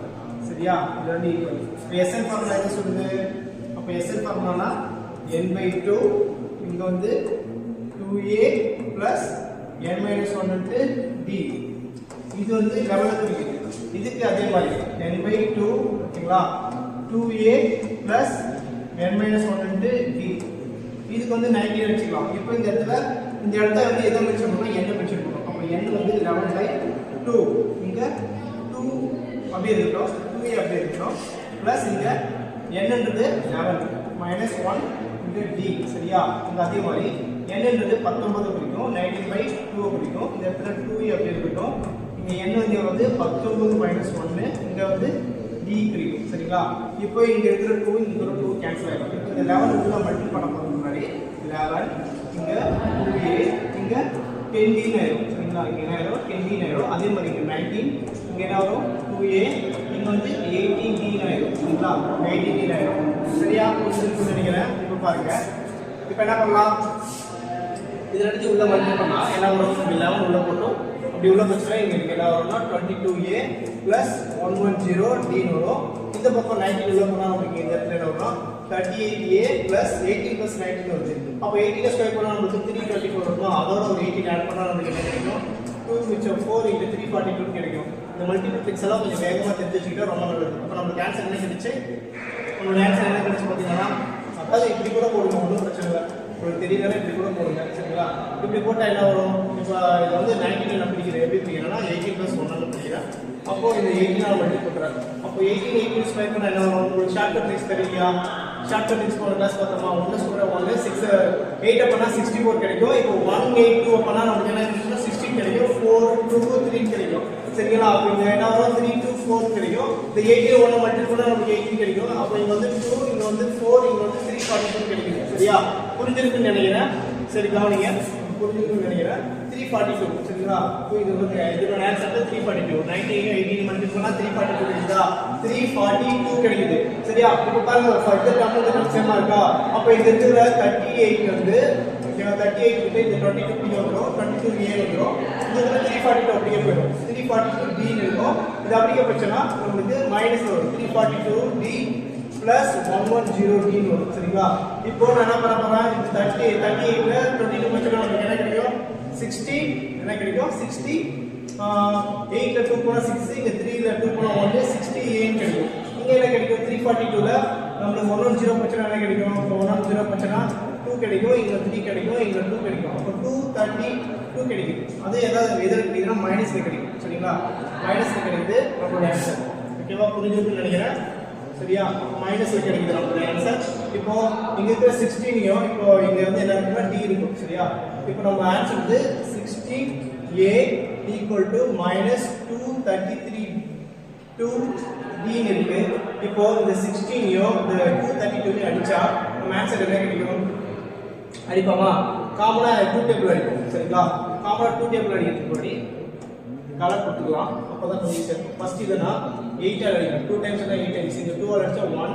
சரியா இது ரெண்டு ஈக்குவல் இப்போ sn ஃபார்முலா என்ன சொல்லுது அப்போ sn ஃபார்முலானா n/2 இங்க வந்து 2a n-1 d இது வந்து 11 குறிக்குது இதுக்கு அதே மாதிரி n/2 ஓகேங்களா 2a n-1 d இதுக்கு வந்து 19 வெச்சுக்கலாம் இப்போ இந்த இடத்துல வந்து எதை மென்ஷன் பண்ணனும் n மென்ஷன் பண்ணனும் அப்ப n வந்து 11/2 இங்க 2 அப்படியே இருக்கட்டும் 2a அப்படியே இருக்கட்டும் பிளஸ் இங்க n ன்றது 11 -1 இங்க d சரியா இங்க அதே மாதிரி n ன்றது 19 குறிக்கும் 19/2 குறிக்கும் இந்த இடத்துல 2a அப்படியே இருக்கட்டும் இங்க n வந்து 19 - 1 இங்க வந்து d குறிக்கும் சரிங்களா இப்போ இங்க இருக்கிற 2 இங்க இருக்கிற 2 கேன்சல் ஆயிடும் இப்போ இந்த 11 உள்ள மல்டிப்ளை பண்ண போறது முன்னாடி 11 இங்க 2a இங்க 10d ஆயிடும் சரிங்களா இங்க என்ன ஆயிடும் 10d ஆயிடும் அதே மாதிரி இங்க 19 இங்க என்ன வரும் 2a இங்க வந்து 18d ஆயிடும் சரிங்களா 18d ஆயிடும் சரியா புரிஞ்சுதுன்னு நினைக்கிறேன் இப்போ பாருங்க இப்போ என்ன பண்ணலாம் இத எடுத்து உள்ள மல்டிப்ளை பண்ணா என்ன வரும் 11 உள்ள போட்டோம் அப்படி உள்ள வச்சா இங்க என்ன வரும்னா 22a 110d வரும் இந்த பக்கம் 19 உள்ள போனா நமக்கு இந்த இடத்துல என்ன வரும் 38a 18 19 வருது அப்ப 18 ஸ்கொயர் பண்ணா நமக்கு 324 வரும் அதோட ஒரு 18 ஆட் பண்ணா நமக்கு என்ன கிடைக்கும் 2 மிச்சம் 4 × 342 கிடைக்கும் இந்த மல்டிப்ளிகேஷன் எல்லாம் கொஞ்சம் வேகமா தெரிஞ்சு வச்சுக்கிட்டா ரொம்ப நல்லது அப்ப நமக்கு ஆன்சர் என்ன கிடைச்சு உங்களோட ஆன்சர் என்ன கிடைச்சு பாத்தீங்கன்னா அதாவது இப்படி கூட போடுங்க ஒன்றும் பிரச்சனை இல்லை உங்களுக்கு தெரியலன்னா இப்படி கூட போடுங்க சரிங்களா இப்படி போட்டால் என்ன வரும் இப்போ இது வந்து 19 நான் பிடிக்கிறேன் எப்படி பிடிக்கிறேன்னா 18 + 1 பிடிக்கிறேன் அப்போ இந்த 18 மல்டிபிள் பண்றாங்க. அப்போ 18 ஸ்கொயர் பண்ணா என்ன வரும்? உங்களுக்கு ஷார்ட்கட் ட்ரிக்ஸ் தெரியலையா? ஷார்ட்கட் ட்ரிக்ஸ் போன கிளாஸ் பார்த்தோமா? 1 ஸ்கொயர் 1 6 8 பண்ணா 64 கிடைக்கும். இப்போ 182 பண்ணா நமக்கு என்ன கிடைக்கும்? 16 கிடைக்கும். 4 2 3 கிடைக்கும். சரிங்களா? அப்போ இங்க என்ன வரும்? 3 2 4 கிடைக்கும். இந்த 18 1 மல்டிபிள் பண்ணா நமக்கு 18 கிடைக்கும். அப்போ இங்க வந்து 2 இங்க வந்து 4 இங்க வந்து 342 கிடைக்கும். சரியா? புரிஞ்சிருக்குன்னு நினைக்கிறேன். சரி கவனிங்க. புரிஞ்சிருக்குன்னு நினைக்கிறேன். 342 சரிங்களா? இப்போ இது வந்து இதோட ஆன்சர் 342. 19 18 மல்டிபிள் பண்ணா 342 கிடைக்குதா? 342 கிடைக்குது. சரியா? இப்போ பாருங்க ஃபர்தர் டேர்ம் சேமா இருக்கா? அப்போ இந்த இடத்துல 38 வந்து ஓகேவா? 38 கிட்ட இந்த 22 p வந்துரும். 22 a வந்துரும். இந்த இடத்துல 342 அப்படியே போயிடும். 342 d இருக்கும். இது அப்படியே போச்சுனா உங்களுக்கு மைனஸ் வரும். 342 d plus 110 d வரும். சரிங்களா? இப்போ நான் என்ன பண்ண போறேன்? இந்த 38 ல 22 போச்சுனா நமக்கு என்ன கிடைக்கும்? 60 என்ன கிடைக்கும்? 60 8 ல 2 போனா 6 இங்க 3 ல 2 போனா 1 68 கிடைக்கும். இங்க என்ன கிடைக்கும்? 342 ல நமக்கு 110 போச்சுனா என்ன கிடைக்கும்? 110 போச்சுனா 2 கிடைக்கும். இங்க 3 கிடைக்கும். இங்க 2 கிடைக்கும். அப்ப 232 கிடைக்கும். அது ஏதாவது எதிர கிடைக்குதுனா மைனஸ்ல கிடைக்கும். சரிங்களா? மைனஸ்ல கிடைக்குது நம்மளோட ஆன்சர். ஓகேவா? புரிஞ்சுதுன்னு நினைக்கிறேன். சரியா? மைனஸ்ல கிடைக்குது நம்மளோட ஆன்சர். இப்போ இங்க இருக்கிற 16 இப்போ இங்க வந்து என்ன இருக்குன்னா d இருக்கும். சரியா? இப்போ நம்ம ஆன்சர் வந்து 16a = -233 2d இருக்கு. இப்போ இந்த 16 இந்த 232 அடிச்சா நம்ம ஆன்சர் என்ன கிடைக்கும்? அடிப்பாமா? காமனா 2 டேபிள் அடிப்போம். சரிங்களா? காமனா 2 டேபிள் அடிக்கிறதுக்கு முன்னாடி கலர் கொடுத்துக்கலாம். அப்பதான் கொஞ்சம் ஈஸியா இருக்கும். ஃபர்ஸ்ட் இதனா 8 ஆல் அடிக்கணும். 2 டைம்ஸ் தான் 8 டைம்ஸ். இந்த 2 ஆல் அடிச்சா 1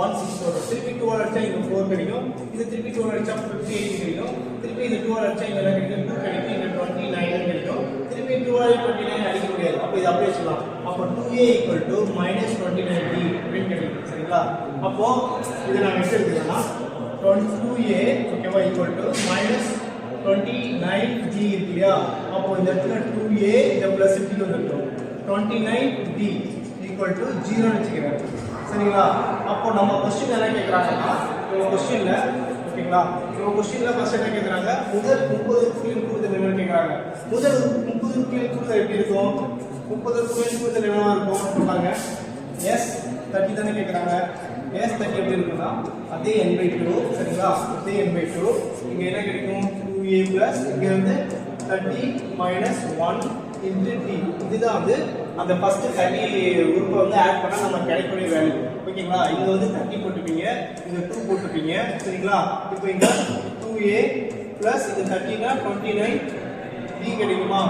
1 6 வரும். திருப்பி 2 ஆல் அடிச்சா இங்க 4 கிடைக்கும். இது திருப்பி 2 ஆல் அடிச்சா 58 கிடைக்கும். திருப்பி இந்த 2 ஆல் அடிச்சா இங்க என்ன கிடைக்கும்? 2 கிடைக்கும். இங்க 29 கிடைக்கும். திருப்பி 2 ஆல் 29 அடிக்க முடியாது. அப்ப இது அப்படியே சொல்லலாம். அப்ப 2a = -29d அப்படின்னு கிடைக்கும். சரிங்களா? அப்போ இத நான் எப்படி எழுதுறேன்னா 2a ஓகேவா -29g இருக்கு இல்லையா? அப்போ இந்த இடத்துல 2a இந்த பிளஸ் d வந்துரும். 29d = 0 வெச்சுக்கிறேன். சரிங்களா? அப்போ நம்ம क्वेश्चन என்ன கேக்குறாங்கன்னா நம்ம क्वेश्चनல ஓகேங்களா? நம்ம क्वेश्चनல ஃபர்ஸ்ட் என்ன கேக்குறாங்க? முதல் 30 கீழ் கூடுதல் என்ன கேக்குறாங்க? முதல் 30 கீழ் கூடுதல் எப்படி இருக்கும்? 30 கீழ் கூடுதல் என்னவா இருக்கும் பாருங்க. s30 தானே கேக்குறாங்க. s30 எப்படி இருக்கும்னா அதே n/2 சரிங்களா? அதே n/2 இங்க என்ன கிடைக்கும்? 2a plus இங்க வந்து 30 minus 1 into d. இதுதான் வந்து அந்த ஃபர்ஸ்ட் 30 உறுப்பை வந்து ஆட் பண்ணா நமக்கு கிடைக்கக்கூடிய வேல்யூ. ஓகேங்களா? இங்க வந்து 30 போட்டுப்பீங்க, இங்க 2 போட்டுப்பீங்க. சரிங்களா? இப்போ இங்க 2a plus இது 30 னா 29 d கிடைக்குமா?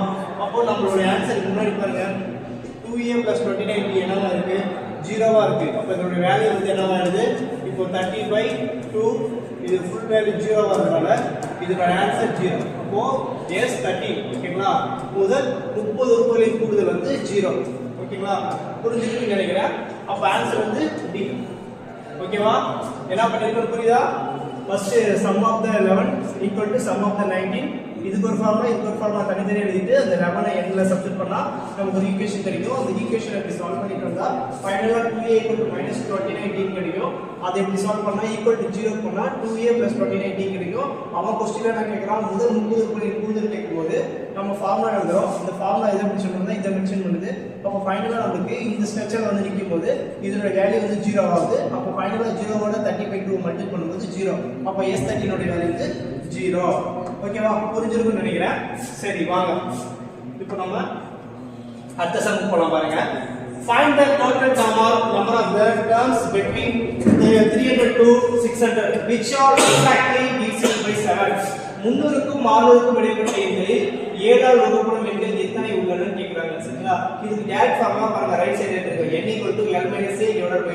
அப்போ நம்மளோட ஆன்சர் முன்னாடி பாருங்க. 2a plus 29 d என்னவா இருக்கு? 0வா இருக்கு. அப்ப இதோட வேல்யூ வந்து என்னவா வருது? இப்போ 30/2 இது ஃபுல் வேல்யூ 0 வரதுனால இதோட ஆன்சர் 0. அப்போ s30 ஓகேங்களா? முதல் 30 உறுப்புகளின் கூடுதல் வந்து 0. ஓகேங்களா? புரிஞ்சுக்கிட்டு நினைக்கிறேன். அப்ப ஆன்சர் வந்து D. ஓகேவா? என்ன பண்ணிருக்கோம் புரியுதா? First sum of the 11 equal to sum of the 19. இதுக்கு ஒரு ஃபார்முலா தனித்தனியா எழுதிட்டு அந்த 11 ஐ n ல சப்ஸ்டிட் பண்ணா நமக்கு ஒரு ஈக்குவேஷன் கிடைக்கும். அந்த ஈக்குவேஷனை எப்படி சால்வ் பண்ணிட்டு வந்தா ஃபைனலா 2a = -29d கிடைக்கும். அதை எப்படி சால்வ் பண்ணா = 0 பண்ணா 2a + 29d கிடைக்கும். அவன் क्वेश्चनல என்ன கேக்குறான்? முதல் 30 உறுப்புகளின் கூடுதல் கேக்கும்போது நம்ம ஃபார்முலா எழுதுறோம். அந்த ஃபார்முலா எதை மென்ஷன் பண்ணுதா? இத மென்ஷன் பண்ணுது. அப்ப ஃபைனலா நமக்கு இந்த ஸ்ட்ரக்சர்ல வந்து நிக்கும்போது இதோட வேல்யூ வந்து 0 ஆகுது. அப்ப ஃபைனலா 0 ஓட 30/2 மல்டிப்ளை பண்ணும்போது 0. அப்ப s30 ஓட வேல்யூ வந்து 0. ஓகேவா? புரிஞ்சிருக்கும்னு நினைக்கிறேன். சரி வாங்க இப்போ நம்ம அடுத்த சம் போலாம் பாருங்க. Find the total number of the terms between 300 to 600 which are exactly divisible by 7. 300 க்கும் 600 க்கும் இடைப்பட்ட எண்களில் 7 ஆல் வகுக்கப்படும் எண்கள் எத்தனை உள்ளன கேக்குறாங்க. சரிங்களா? இதுக்கு டைரக்ட் ஃபார்முலா பாருங்க. ரைட் சைடுல இருக்கு. n = l - a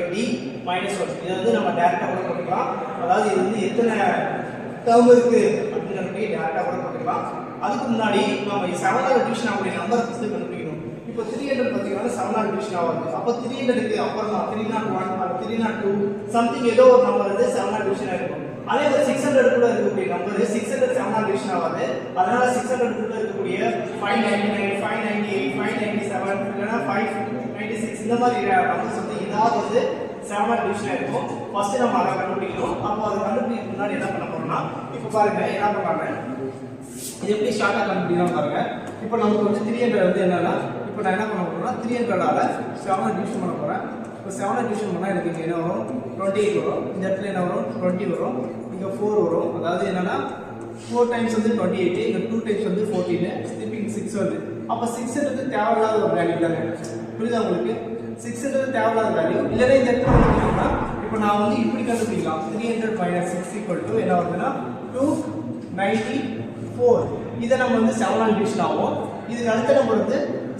/ d - 1. இத வந்து நம்ம டைரக்ட்டா கூட போட்டுக்கலாம். அதாவது இது வந்து எத்தனை டேர்ம் இருக்கு அப்படிங்கறத டைரக்ட்டா கூட போட்டுக்கலாம். அதுக்கு முன்னாடி நம்ம 7 ஆல் டிவிஷன் ஆகக்கூடிய நம்பரை ஃபர்ஸ்ட் கண்டுபிடிக்கணும். இப்போ 300 பாத்தீங்கன்னா 7 ஆல் டிவிஷன் ஆகுது. அப்ப 300 க்கு அப்புறமா 301 or 302 சம்திங் ஏதோ ஒரு நம்பர் வந்து 7 ஆல் டிவிஷன் ஆகும். அதே மாதிரி 600 கூட இருக்கக்கூடிய நம்பர் 600 7 ஆல் டிவிஷன் ஆகாது. அதனால 600 கூட இருக்கக்கூடிய 599 598 597 இல்லனா 596 இந்த மாதிரி நம்பர்ஸ் வந்து ஏதாவது வந்து 7 ஆல் டிவிஷன் இருக்கும். ஃபர்ஸ்ட் நம்ம அத கண்டுபிடிக்கணும். அப்போ அத கண்டுபிடிக்கிறதுக்கு முன்னாடி என்ன பண்ண போறோம்னா இப்போ பாருங்க என்ன பண்றாங்க. இது எப்படி ஷார்ட்டா கண்டுபிடிக்கலாம் பாருங்க. இப்போ நமக்கு வந்து 300 வந்து என்னன்னா இப்போ நான் என்ன பண்ண போகிறேன்னா 300ஆல் 7 டிவிஷன் பண்ண போகிறேன். இப்போ 7 டிவிஷன் பண்ணால் எனக்கு இங்கே என்ன வரும் 28 வரும். இந்த இடத்துல என்ன வரும் 20 வரும். இங்கே 4 வரும். அதாவது என்னன்னா 4 டைம்ஸ் வந்து 28, இங்கே 2 டைம்ஸ் வந்து 14, திருப்பி 6 வருது. அப்போ 6ன்றது தேவையில்லாத ஒரு வேல்யூ தானே, புரியுதா உங்களுக்கு? 6ன்றது தேவையில்லாத வேல்யூ. இல்லைன்னா இந்த இடத்துல பார்த்தீங்கன்னா இப்போ நான் வந்து இப்படி கண்டுபிடிக்கலாம். 300 - 6 என்ன வருதுன்னா 294. இதை நம்ம வந்து 7 ஆல் டிவிஷன் ஆகும். இதுக்கு அடுத்த நம்பர் வந்து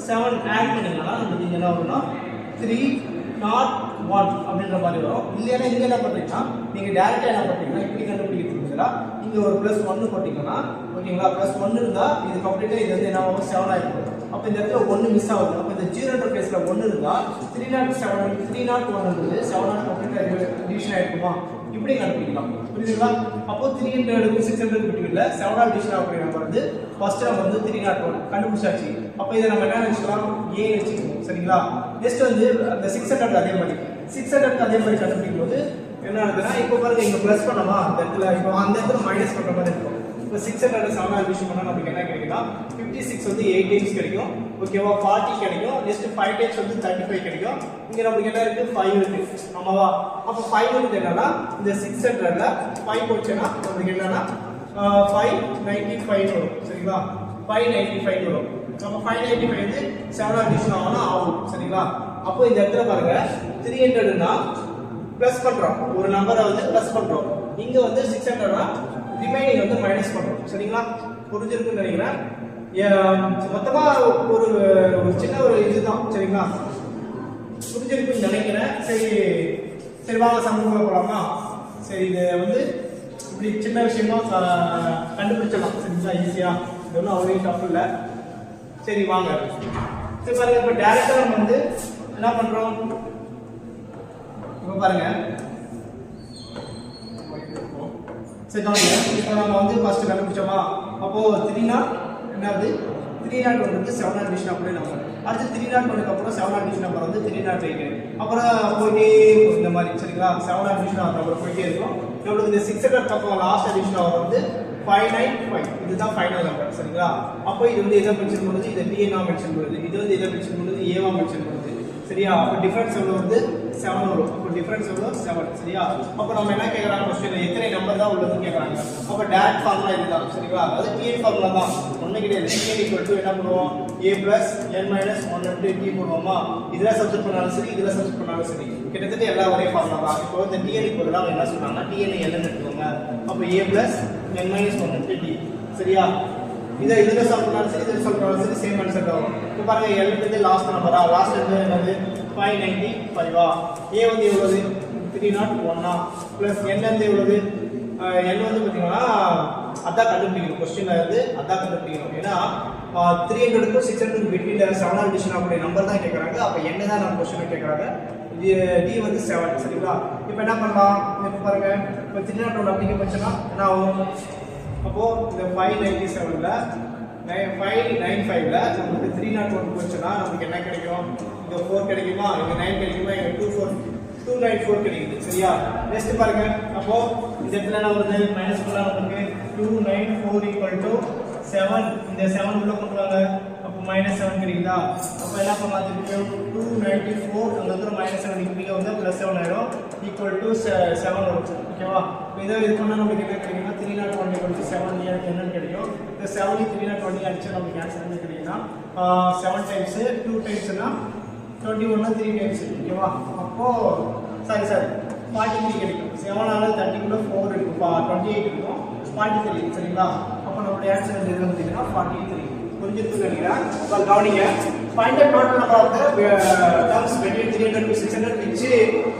7 ஆட் பண்ணிங்கன்னா நமக்கு இங்கே என்ன வரும்னா 301 அப்படின்ற மாதிரி வரும். இல்லைன்னா இங்கே என்ன பண்ணுறீங்கன்னா நீங்கள் டேரெக்டாக என்ன பண்ணுறீங்கன்னா இப்படி கண்டுபிடிக்கிறதுக்கு இங்கே ஒரு +1 போட்டிங்கன்னா ஓகேங்களா, +1 இருந்தால் இது கம்ப்ளீட்டாக இது வந்து என்ன ஆகும் 7 ஆகிடும். அப்போ இந்த இடத்துல 1 மிஸ் ஆகுது. அப்போ இந்த 0ன்ற பிளேஸில் 1 இருந்தால் 301 7 கம்ப்ளீட்டாக டிவிஷன் ஆகிருக்குமா, இப்படி கண்டுபிடிக்கலாம். புரியுதுங்களா? அப்போ 300 600 பிட்வீன்ல 7 ஆல் டிவிஷன் ஆகக்கூடிய நம்பர் வந்து ஃபர்ஸ்ட் நம்பர் வந்து 301 கண்டுபிடிச்சாச்சு. அப்போ இதை நம்ம என்ன நினைச்சுக்கலாம், A வச்சுக்கணும். சரிங்களா? நெக்ஸ்ட் வந்து அந்த 600 அதே மாதிரி 600 அதே மாதிரி கண்டுபிடிக்கும் போது என்ன ஆகுதுன்னா இப்போ பாருங்க இங்கே ப்ளஸ் பண்ணமா அந்த இடத்துல, இப்போ அந்த இடத்துல மைனஸ் பண்ணுற மாதிரி இருக்கும். இப்போ 600 7 ஆல் டிவிஷன் பண்ணால் நமக்கு என்ன கிடைக்குன்னா 56 வந்து 8 டைம்ஸ் கிடைக்கும். ஓகேவா? 40 கிடைக்கும். நெக்ஸ்ட் 5 டைம்ஸ் வந்து 35 கிடைக்கும். இங்கே நமக்கு என்ன இருக்கு 5 இருக்கு. ஆமாவா? அப்போ 5 வந்து என்னன்னா இந்த 600ல 5 போச்சுன்னா நமக்கு என்னன்னா 595 வரும். சரிங்களா? 595 வரும். அப்போ 595 வந்து 7 ஆல் டிவிஷன் ஆகும். சரிங்களா? அப்போ இந்த இடத்துல பாருங்க 300னா பிளஸ் பண்றோம், ஒரு நம்பரை வந்து பிளஸ் பண்றோம். இங்க வந்து 600னா ரிமைனிங் வந்து மைனஸ் பண்றோம். சரிங்களா? புரிஞ்சிருக்குன்னு நினைக்கிறேன். மொத்தமா ஒரு சின்ன ஒரு இதுதான். சரிங்களா? புரிஞ்சிருக்குன்னு நினைக்கிறேன். சரி வாங்க சமூகத்தில் போகலாமா? சரி, இது வந்து இப்படி சின்ன விஷயமா கண்டுபிடிச்சிடலாம். சரிங்களா? ஈஸியா, இது ஒன்றும் அவ்வளோ டஃப் இல்லை. சரி வாங்க. சரி பாருங்க, இப்போ டேரக்டா நம்ம வந்து என்ன பண்றோம், இப்போ பாருங்க. சரி கவனிங்க, இப்போ நம்ம வந்து ஃபர்ஸ்ட் கண்டுபிடிச்சோமா, அப்போ 301 என்னது 301 வந்து 7 ஆல் டிவிஷன் அப்படியே நம்பர். அடுத்து 301 அப்புறம் 7 ஆல் டிவிஷன் நம்பர் வந்து 308. அப்புறம் போயிட்டே இந்த மாதிரி. சரிங்களா? 7 ஆல் டிவிஷன் நம்பர் போயிட்டே இருக்கும். நம்மளுக்கு இந்த 600 பக்கம் லாஸ்ட் அடிஷன் நம்பர் வந்து 595. இதுதான் ஃபைனல் நம்பர். சரிங்களா? அப்போ இது வந்து எதை மென்ஷன் பண்ணுது, இது டிஎன்ஆ மென்ஷன் பண்ணுது. இது வந்து எதை மென்ஷன் பண்ணுது, ஏவா மென்ஷன் பண்ணுது. சரியா? அப்போ டிஃபரன்ஸ் எவ்வளோ வந்து 7 வரும். அப்போ டிஃபரன்ஸ் எவ்வளோ 7. சரியா? அப்போ நம்ம என்ன கேட்குறாங்க, கொஸ்டின்ல எத்தனை நம்பர் தான் உள்ளதுன்னு கேட்குறாங்க. அப்போ டைரக்ட் ஃபார்முலா இதுதான். சரிங்களா? அதாவது டிஎன் ஃபார்முலா தான், ஒன்றும் கிடையாது. டிஎன் ஈக்குவல் என்ன பண்ணுவோம், A + n - 1 T போடுவோமா. இதில் சப்ஸ்டிட் பண்ணாலும் சரி, இதில் சப்ஸ்டிட் பண்ணாலும் சரி, கிட்டத்தட்ட எல்லா ஒரே ஃபார்முலா தான். இப்போ இந்த டிஎன் பதிலாக என்ன சொல்றாங்கன்னா டிஎன் என்னன்னு எடுத்துக்கோங்க. அப்போ A + n - 1 T. சரியா? இதை இதில் சால்வ் பண்ணாலும் சரி, இதில் சால்வ் பண்ணாலும் சரி, சேம் ஆன்சர் தான் வரும். இப்போ பாருங்க, L லாஸ்ட் நம்பரா, லாஸ்ட் என்னது 595. A வந்து எவ்வளவு 301 ப்ளஸ் n வந்து எவ்வளவு, n வந்து பார்த்தீங்கன்னா அதான் கண்டுபிடிக்கணும். கொஸ்டின்ல இருந்து அதான் கண்டுபிடிக்கணும். ஏன்னா 300க்கும் 600 பிட்வீன்ல 7 ஆல் டிவிஷன் அப்படி நம்பர் தான் கேட்குறாங்க. அப்போ என்ன தான் நம்ம கொஸ்டின் கேட்குறாங்க. D வந்து 7. சரிங்களா? இப்போ என்ன பண்ணலாம், இப்போ பாருங்க, இப்போ 301 அப்படிங்க போச்சுன்னா என்ன ஆகும், அப்போ இந்த 597ல 595ல நமக்கு 301 போச்சுன்னா நமக்கு என்ன கிடைக்கும், இங்க 4 கிடைக்குமா, இங்க 9 கிடைக்குமா, இங்க 294 கிடைக்குது. சரியா? நெக்ஸ்ட் பாருங்க, அப்போ இந்த இடத்துல என்ன வருது, மைனஸ் பண்ணா நமக்கு 294 7. இந்த 7 உள்ள கொண்டு வாங்க, அப்போ -7 கிடைக்குதா. அப்போ என்ன பண்ணலாம், 294 அங்க வந்து -7 இங்க வந்து +7 ஆயிடும், = 7 வரும். ஓகேவா? இதை இது பண்ணா நமக்கு என்ன கிடைக்கும்னா 301 7 என்னன்னு கிடைக்கும். இந்த 7 320 அடிச்சா நமக்கு ஆன்சர் என்ன கிடைக்கும்னா 7 டைம்ஸ் 2 டைம்ஸ்னா 21 3 டைம்ஸ். ஓகேவா? அப்போ சாரி 43 கிடைக்கும். 7 ஆல 30 குள்ள 4 இருக்கும், 28 இருக்கும், 43. சரிங்களா? அப்போ நம்மளுடைய ஆன்சர் என்ன பார்த்தீங்கன்னா 43. புரிஞ்சிருக்குன்னு நினைக்கிறேன். இப்போ கவனிங்க, find the total number of the terms between 300 to 600 which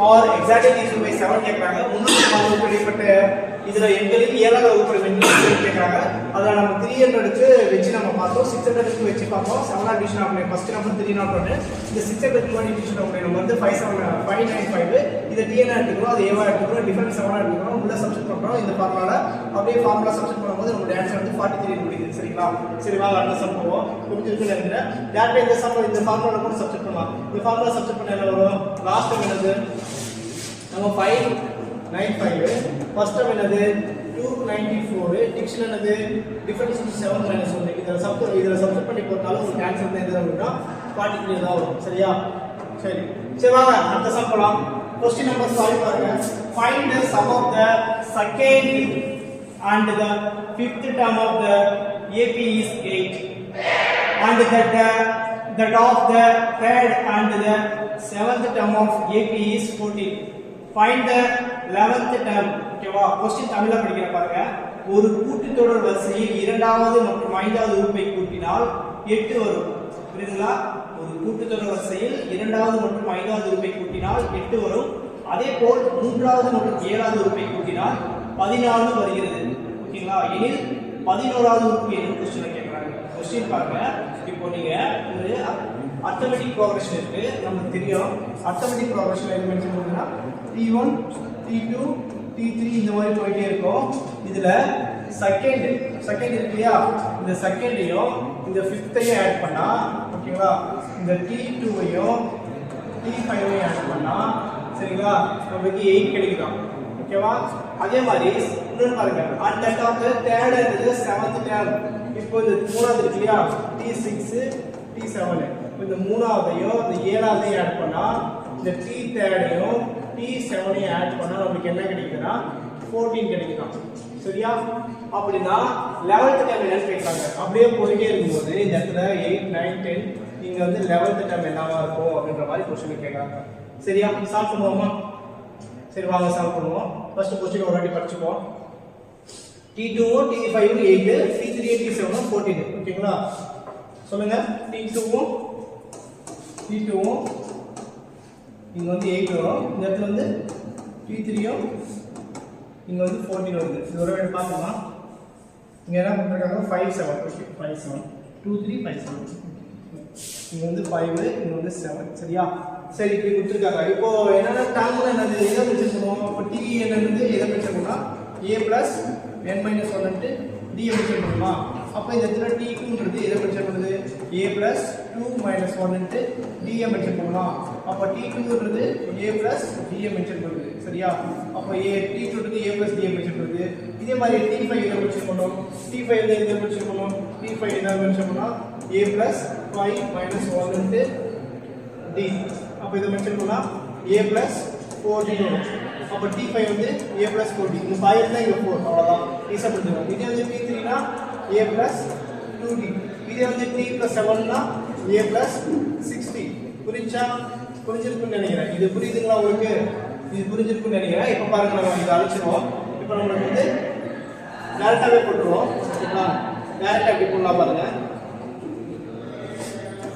are exactly equal by 7 கேக்குறாங்க. 300 வெளிப்பட்ட இதுல எண்களில் 7வது வகுப்பு எண்கள் கேக்குறாங்க. அத நம்ம 300க்கு வெச்சு நம்ம பார்த்தோம், 600க்கு வெச்சு பார்த்தோம். 7 ஆல் டிவிஷன் ஆஃப் ஃபர்ஸ்ட் நம்பர் 301. இந்த 600க்கு டிவிஷன் ஆஃப் நம்ம வந்து 595. இத டிஎன் எடுத்துக்கிறோம், அது ஏவா எடுத்துக்கிறோம், டிஃபரன்ஸ் 7 எடுத்துக்கிறோம், உள்ள சப்ஸ்டிட் பண்றோம். இந்த ஃபார்முலால அப்படியே ஃபார்முலா சப்ஸ்டிட் பண்ணும்போது நம்மளுடைய ஆன்சர் வந்து 43 கிடைக்குது. சரிங்களா? சரி வாங்க அடுத்த சம் போவோம். புரிஞ்சிருக்குன்னு நினைக்கிறேன். டேரக்டா இந்த சம் இந்த ஃபார்முலால கூட சப்ஸ்டிட் பண்ணலாம். இந்த ஃபார்முலா சப்ஸ்டிட் பண்ண என்ன வரும், லாஸ்ட் டைம் என்னது நம்ம 595, ஃபர்ஸ்ட் டைம் என்னது 294, டிக்ஷன் என்னது டிஃபரன்ஸ் 7 - 1. இத சப்ஸ்டிட் பண்ணி போட்டாலும் உங்களுக்கு ஆன்சர் வந்து எது வரும்னா 43 தான் வரும். சரியா? சரி சரி வாங்க அடுத்த சம் போலாம். क्वेश्चन நம்பர் 5 பாருங்க. Find the sum of the second and the fifth term of the AP is 8 and that of the third and the seventh term of AP is 14. Find the 11th term. ஓகேவா? Question தமிழ்ல படிக்கிற பாருங்க. ஒரு கூட்டுத்தொடர் வரிசையில் இரண்டாவது மற்றும் ஐந்தாவது உறுப்பை கூட்டினால் 8 வரும். புரியுதுங்களா? ஒரு கூட்டுத்தொடர் வரிசையில் இரண்டாவது மற்றும் ஐந்தாவது உறுப்பை கூட்டினால் 8 வரும். அதேபோல் மூன்றாவது மற்றும் ஏழாவது உறுப்பை கூட்டினால் 14 வருகிறது. ஓகேங்களா? எனில் 11வது உறுப்பு என்ன क्वेश्चन கேக்குறாங்க. क्वेश्चन பாருங்க. இப்போ நீங்க ஒரு அரித்மெடிக் ப்ரோக்ரஷன் இருக்கு. நமக்கு தெரியும் அரித்மெடிக் ப்ரோக்ரஷன்ல என்ன மென்ஷன் பண்ணுனா T1 T2 T3 இந்த மாதிரி போயிட்டே இருக்கும். இதுல செகண்ட் இருக்கு இல்லையா? இந்த செகண்டையும் இந்த ஃபிஃப்த்தையும் ஆட் பண்ணா ஓகேங்களா? இந்த T2ஐயும் T5ஐயும் ஆட் பண்ணா சரிங்களா? நமக்கு 8 கிடைக்கும். ஓகேவா? அதே மாதிரி இன்னொரு பாருங்க. at that of the third and the seventh term. இப்போ இந்த மூணாவது இருக்கு இல்லையா? T6 T7. இந்த மூணாவதையும் இந்த ஏழாவதையும் ஆட் பண்ணா இந்த T3ஐயும் T7ஐயும் ஆட் பண்ணா நமக்கு என்ன கிடைக்குதுன்னா 14 கிடைக்கும். சரியா? அப்படினா 11th term என்ன கேக்குறாங்க. அப்படியே போயிட்டே இருக்கும்போது இந்த இடத்துல 8 9 10 இங்க வந்து 11th term என்னவா இருக்கும் அப்படின்ற மாதிரி क्वेश्चन கேக்குறாங்க. சரியா? சால்வ் பண்ணுவோமா? சரி வாங்க சால்வ் பண்ணுவோம். ஃபர்ஸ்ட் क्वेश्चन ஒரு வாட்டி படிச்சுப்போம். T2 T5 8 T3 T7 14. ஓகேங்களா? சொல்லுங்க. T2 இங்க வந்து 8 வரும். இந்த இடத்துல வந்து T3யும் இங்க வந்து 14 வருது. இது ஒரு வாட்டி பார்க்கலாம். இங்க என்ன பண்றாங்க 5 7. ஓகே 5 7 2 3 5 7. இங்க வந்து 5 இங்க வந்து 7. சரியா? சரி இப்படி கொடுத்திருக்காங்க. இப்போ என்னன்னா டேர்ம்ல என்னது எதை மென்ஷன் பண்ணுவோம்? இப்போ T என்னது எதை மென்ஷன் பண்ணா a plus n minus 1 ன்ட்டு d mention பண்ணுமா? அப்ப இந்த இடத்துல T2 ன்றது எதை மென்ஷன் பண்ணுது? a plus 2 minus 1 ன்ட்டு d mention பண்ணலாம். அப்ப T2 ன்றது a plus d மென்ஷன் பண்ணுது. சரியா? அப்ப T2 ன்றது a plus d மென்ஷன் பண்ணுது. இதே மாதிரி T5 எதை மென்ஷன் பண்ணோம்? T5 எதை மென்ஷன் பண்ணோம்? T5 எதை மென்ஷன் பண்ணா a plus 5 minus 1 ன்ட்டு d. அப்ப இத மென்ஷன் பண்ணா a plus 4d வரும். அப்ப T5 வந்து a plus 4d. இந்த 5 இருந்தா இங்க 4 அவ்வளவுதான். ஈஸியா புரிஞ்சுக்கலாம். இதே வந்து T3 னா a plus 2d. இதே வந்து T plus 7 னா a plus 6d. புரிஞ்சிருக்கும்னு நினைக்கிறேன். இது புரியுதுங்களா உங்களுக்கு? இது புரிஞ்சிருக்கும்னு நினைக்கிறேன். இப்போ பாருங்க நம்ம இத அழிச்சிரோம். இப்போ நமக்கு வந்து டைரக்டாவே போட்டுருவோம். ஓகேங்களா? டைரக்டா எப்படி போடலாம் பாருங்க.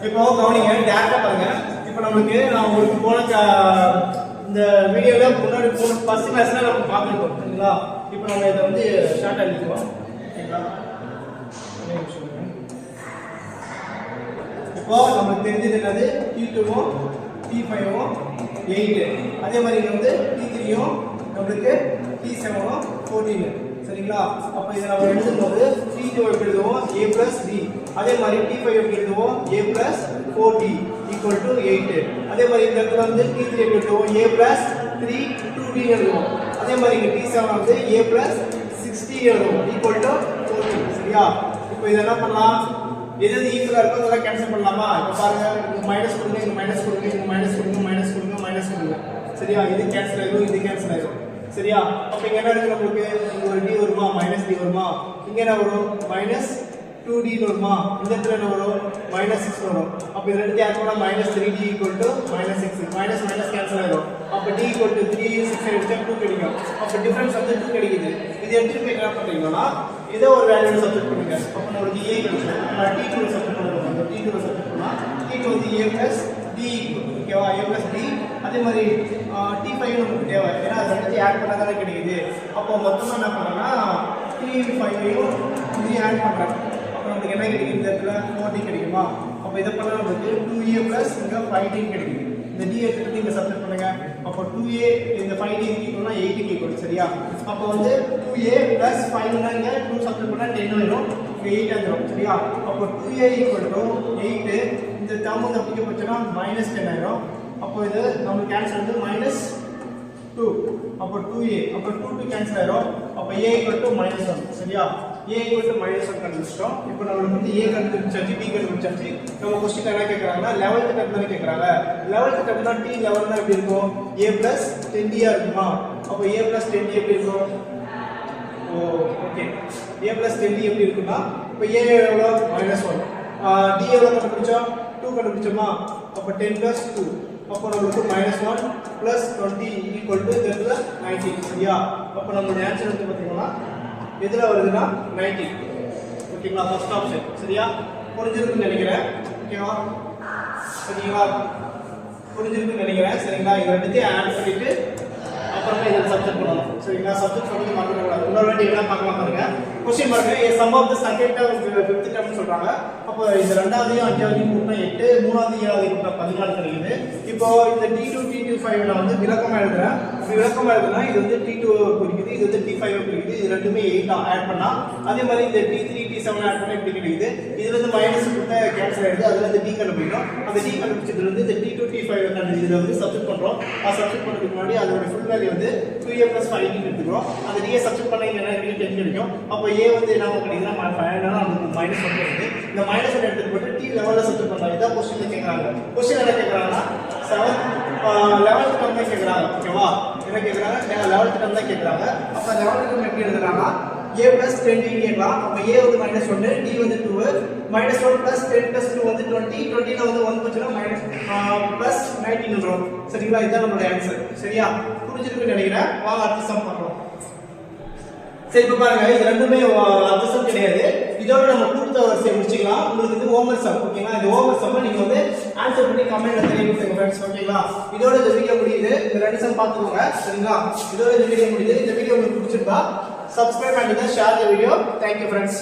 இப்போ கவனிங்க டைரக்டா பாருங்க. இப்போ நமக்கு நான் உங்களுக்கு போன இந்த வீடியோல முன்னாடி போன ஃபர்ஸ்ட் கிளாஸ்ல நம்ம பார்த்துட்டோம். சரிங்களா? இப்போ நம்ம இத வந்து ஷார்ட்டா எழுதிக்குவோம். ஓகேங்களா? இப்போ நமக்கு தெரிஞ்சது என்னது? T2வும் T5வும் 8. அதே மாதிரி இங்க வந்து T3யும் நமக்கு T7வும் 14. சரிங்களா? அப்ப இத நம்ம எழுதும்போது T2 எழுதுவோம் a plus d. அதே மாதிரி T5 எழுதுவோம் a plus 4d equal to 8. அதே மாதிரி இந்த இடத்துல வந்து T3 எழுதுவோம் a plus 3 2d எழுதுவோம். அதே மாதிரி இங்க T7 வந்து a plus 6d எழுதுவோம் equal to 14. சரியா? இப்போ இத என்ன பண்ணலாம்? எது ஈக்குவலா இருக்கோ அதெல்லாம் கேன்சல் பண்ணலாமா? இப்போ பாருங்க இங்க மைனஸ் கொடுங்க, இங்க மைனஸ் கொடுங்க, இங்க மைனஸ் கொடுங்க, மைனஸ் கொடுங்க, மைனஸ் கொடுங்க. சரியா? இது கேன்சல் ஆயிடும், இது கேன்சல் ஆயிடும். சரியா? அப்ப இங்க என்ன இருக்கு நமக்கு? இங்க ஒரு d வருமா? மைனஸ் d வருமா? இங்க என்ன வரும்? மைனஸ் 2d வருமா? இந்த இடத்துல என்ன வரும்? மைனஸ் 6 வரும். அப்ப இது ரெண்டு ஆட் பண்ணா minus 3d minus 6. Minus minus cancel ஆயிடும். அப்ப d 3 6 எடுத்தா 2 கிடைக்கும். அப்ப டிஃபரன்ஸ் வந்து 2 கிடைக்குது. இது எடுத்து போய் என்ன பண்றீங்கன்னா ஏதோ ஒரு வேல்யூல சப்ஸ்டிட் பண்ணுங்க. அப்ப நமக்கு a கிடைக்கும். நான் t2 ல சப்ஸ்டிட் பண்ணுவோம். அந்த t2 ல சப்ஸ்டிட் பண்ணா t2 வந்து a plus d ஓகேவா? a plus d. அதே மாதிரி t5 நமக்கு தேவை. ஏன்னா அது ரெண்டு ஆட் பண்ணா தான கிடைக்குது. அப்போ மொத்தமா என்ன பண்ணனா t5ஐயும் இது ஆட் பண்றேன். அப்ப நமக்கு என்ன கிடைக்கும்? இந்த இடத்துல 4d கிடைக்குமா? அப்ப இத பண்ணா நமக்கு 2a plus இங்க 5d கிடைக்கும். இந்த d எடுத்து இங்க சப்ஸ்டிட் பண்ணுங்க. அப்ப 2a இந்த 5d ஈக்குவல்னா 8 க்கு ஈக்குவல். சரியா? அப்ப வந்து 2a plus 5 னா இங்க 2 சப்ஸ்டிட் பண்ணா 10 வரும். இங்க 8 வந்துரும். சரியா? அப்ப 2a ஈக்குவல் டு 8. இந்த டேர்ம் வந்து அப்படியே போச்சுனா -10 ஆயிடும். அப்போ இது நமக்கு கேன்சல் வந்து -2. அப்ப 2a அப்ப 2 கேன்சல் ஆயிடும். அப்ப a ஈக்குவல் டு -1. சரியா? a equal to -1 கண்டுபிடிச்சிட்டோம். இப்போ நம்மளுக்கு வந்து a கண்டுபிடிச்சாச்சு, b கண்டுபிடிச்சாச்சு. நம்ம क्वेश्चन என்ன கேக்குறாங்கன்னா 11th டேர்ம் தான் கேக்குறாங்க. 11th டேர்ம்னா t 11 னா எப்படி இருக்கும்? a plus 10d இருக்குமா? அப்போ a plus 10d எப்படி இருக்கும்? ஓ ஓகே. a plus 10d எப்படி இருக்குன்னா இப்போ a எவ்வளவு? -1. d எவ்வளவு கண்டுபிடிச்சோம்? 2 கண்டுபிடிச்சோமா? அப்போ 10 plus 2. அப்போ நமக்கு -1 plus 20 equal to 90. சரியா? அப்போ நம்மளுடைய ஆன்சர் வந்து பாத்தீங்கன்னா எதுல வருதுன்னா 90. ஓகேங்களா? First option. சரியா? புரிஞ்சிருக்குன்னு நினைக்கிறேன். ஓகேவா? சரிங்களா? புரிஞ்சிருக்குன்னு நினைக்கிறேன். சரிங்களா? இத ரெண்டுத்தையும் ஆட் பண்ணிட்டு அப்புறமா இத சப்ஸ்டிட் பண்ணணும். சரிங்களா? சப்ஸ்டிட் பண்ணி மறக்க கூடாது. இன்னொரு வாட்டி என்ன பார்க்கலாம் பாருங்க. क्वेश्चन பாருங்க. a sum of the second term fifth term சொல்றாங்க. அப்போ இந்த இரண்டாவதையும் அஞ்சாவதையும் கூட்டினா 8, மூணாவது ஏழாவது கூட்டினா 14 கிடைக்குது. இப்போ இந்த t2 t25 நான் வந்து விளக்கமா எழுதுறேன். விளக்கமா எழுதுனா இது வந்து t2 குறிக்குது, இது வந்து t5 குறிக்குது. இது ரெண்டுமே 8 ஆட் பண்ணா அதே மாதிரி இந்த t3 t7 ஆட் பண்ணா இப்படி கிடைக்குது. இதுல இருந்து மைனஸ் கொடுத்தா கேன்சல் ஆயிடுது. அதுல இருந்து d கண்டுபிடிக்கணும். அந்த d கண்டுபிடிச்சதுல இருந்து இந்த t2 t5 இதுல வந்து சப்ஸ்டிட் பண்றோம். சப்ஸ்டிட் பண்றதுக்கு முன்னாடி அதோட ஃபுல் வேல்யூ வந்து 2a + 5 ன்னு எடுத்துக்கிறோம். அந்த d சப்ஸ்டிட் பண்ணா என்ன கிடைக்கும்? 10 கிடைக்கும். அப்போ a வந்து என்ன கிடைக்குதுன்னா நமக்கு -1 வருது. இந்த -1 எடுத்து போட்டு t லெவல்ல சப்ஸ்டிட் பண்றாங்க. இத क्वेश्चनல கேக்குறாங்க. क्वेश्चन என்ன கேக்குறாங்கன்னா 11th டேர்ம் தான் கேக்குறாங்க. ஓகேவா? என்ன கேக்குறாங்க? 11th டேர்ம் தான் கேக்குறாங்க. அப்ப 11th டேர்ம் எப்படி எழுதுறாங்கன்னா a + 10d கேக்கலாம். அப்ப a வந்து -1, d வந்து 2. -1 + 10 + 2 வந்து 20. 20 ல வந்து 1 போச்சுனா +19 வரும். சரிங்களா? இதான் நம்மளுடைய ஆன்சர். சரியா? புரிஞ்சிருக்குன்னு நினைக்கிறேன். வாங்க அடுத்த சம் பார்க்கலாம். சரி இப்போ பாருங்க, இது ரெண்டுமே அடுத்த சம் கிடையாது. இதோட நம்ம கூட்டுத்த வரிசையை முடிச்சுக்கலாம். உங்களுக்கு இது ஹோம்வொர்க் சம். ஓகேங்களா? இந்த ஹோம்வொர்க் சம் நீங்க வந்து ஆன்சர் பண்ணி கமெண்ட்ல தெரிவிங்க फ्रेंड्स. ஓகேங்களா? இதோட இந்த வீடியோ முடியுது. இந்த ரெண்டு சம் பாத்துக்கோங்க. சரிங்களா? இதோட இந்த வீடியோ முடியுது. இந்த வீடியோ உங்களுக்கு பிடிச்சிருந்தா subscribe and share the video. Thank you friends.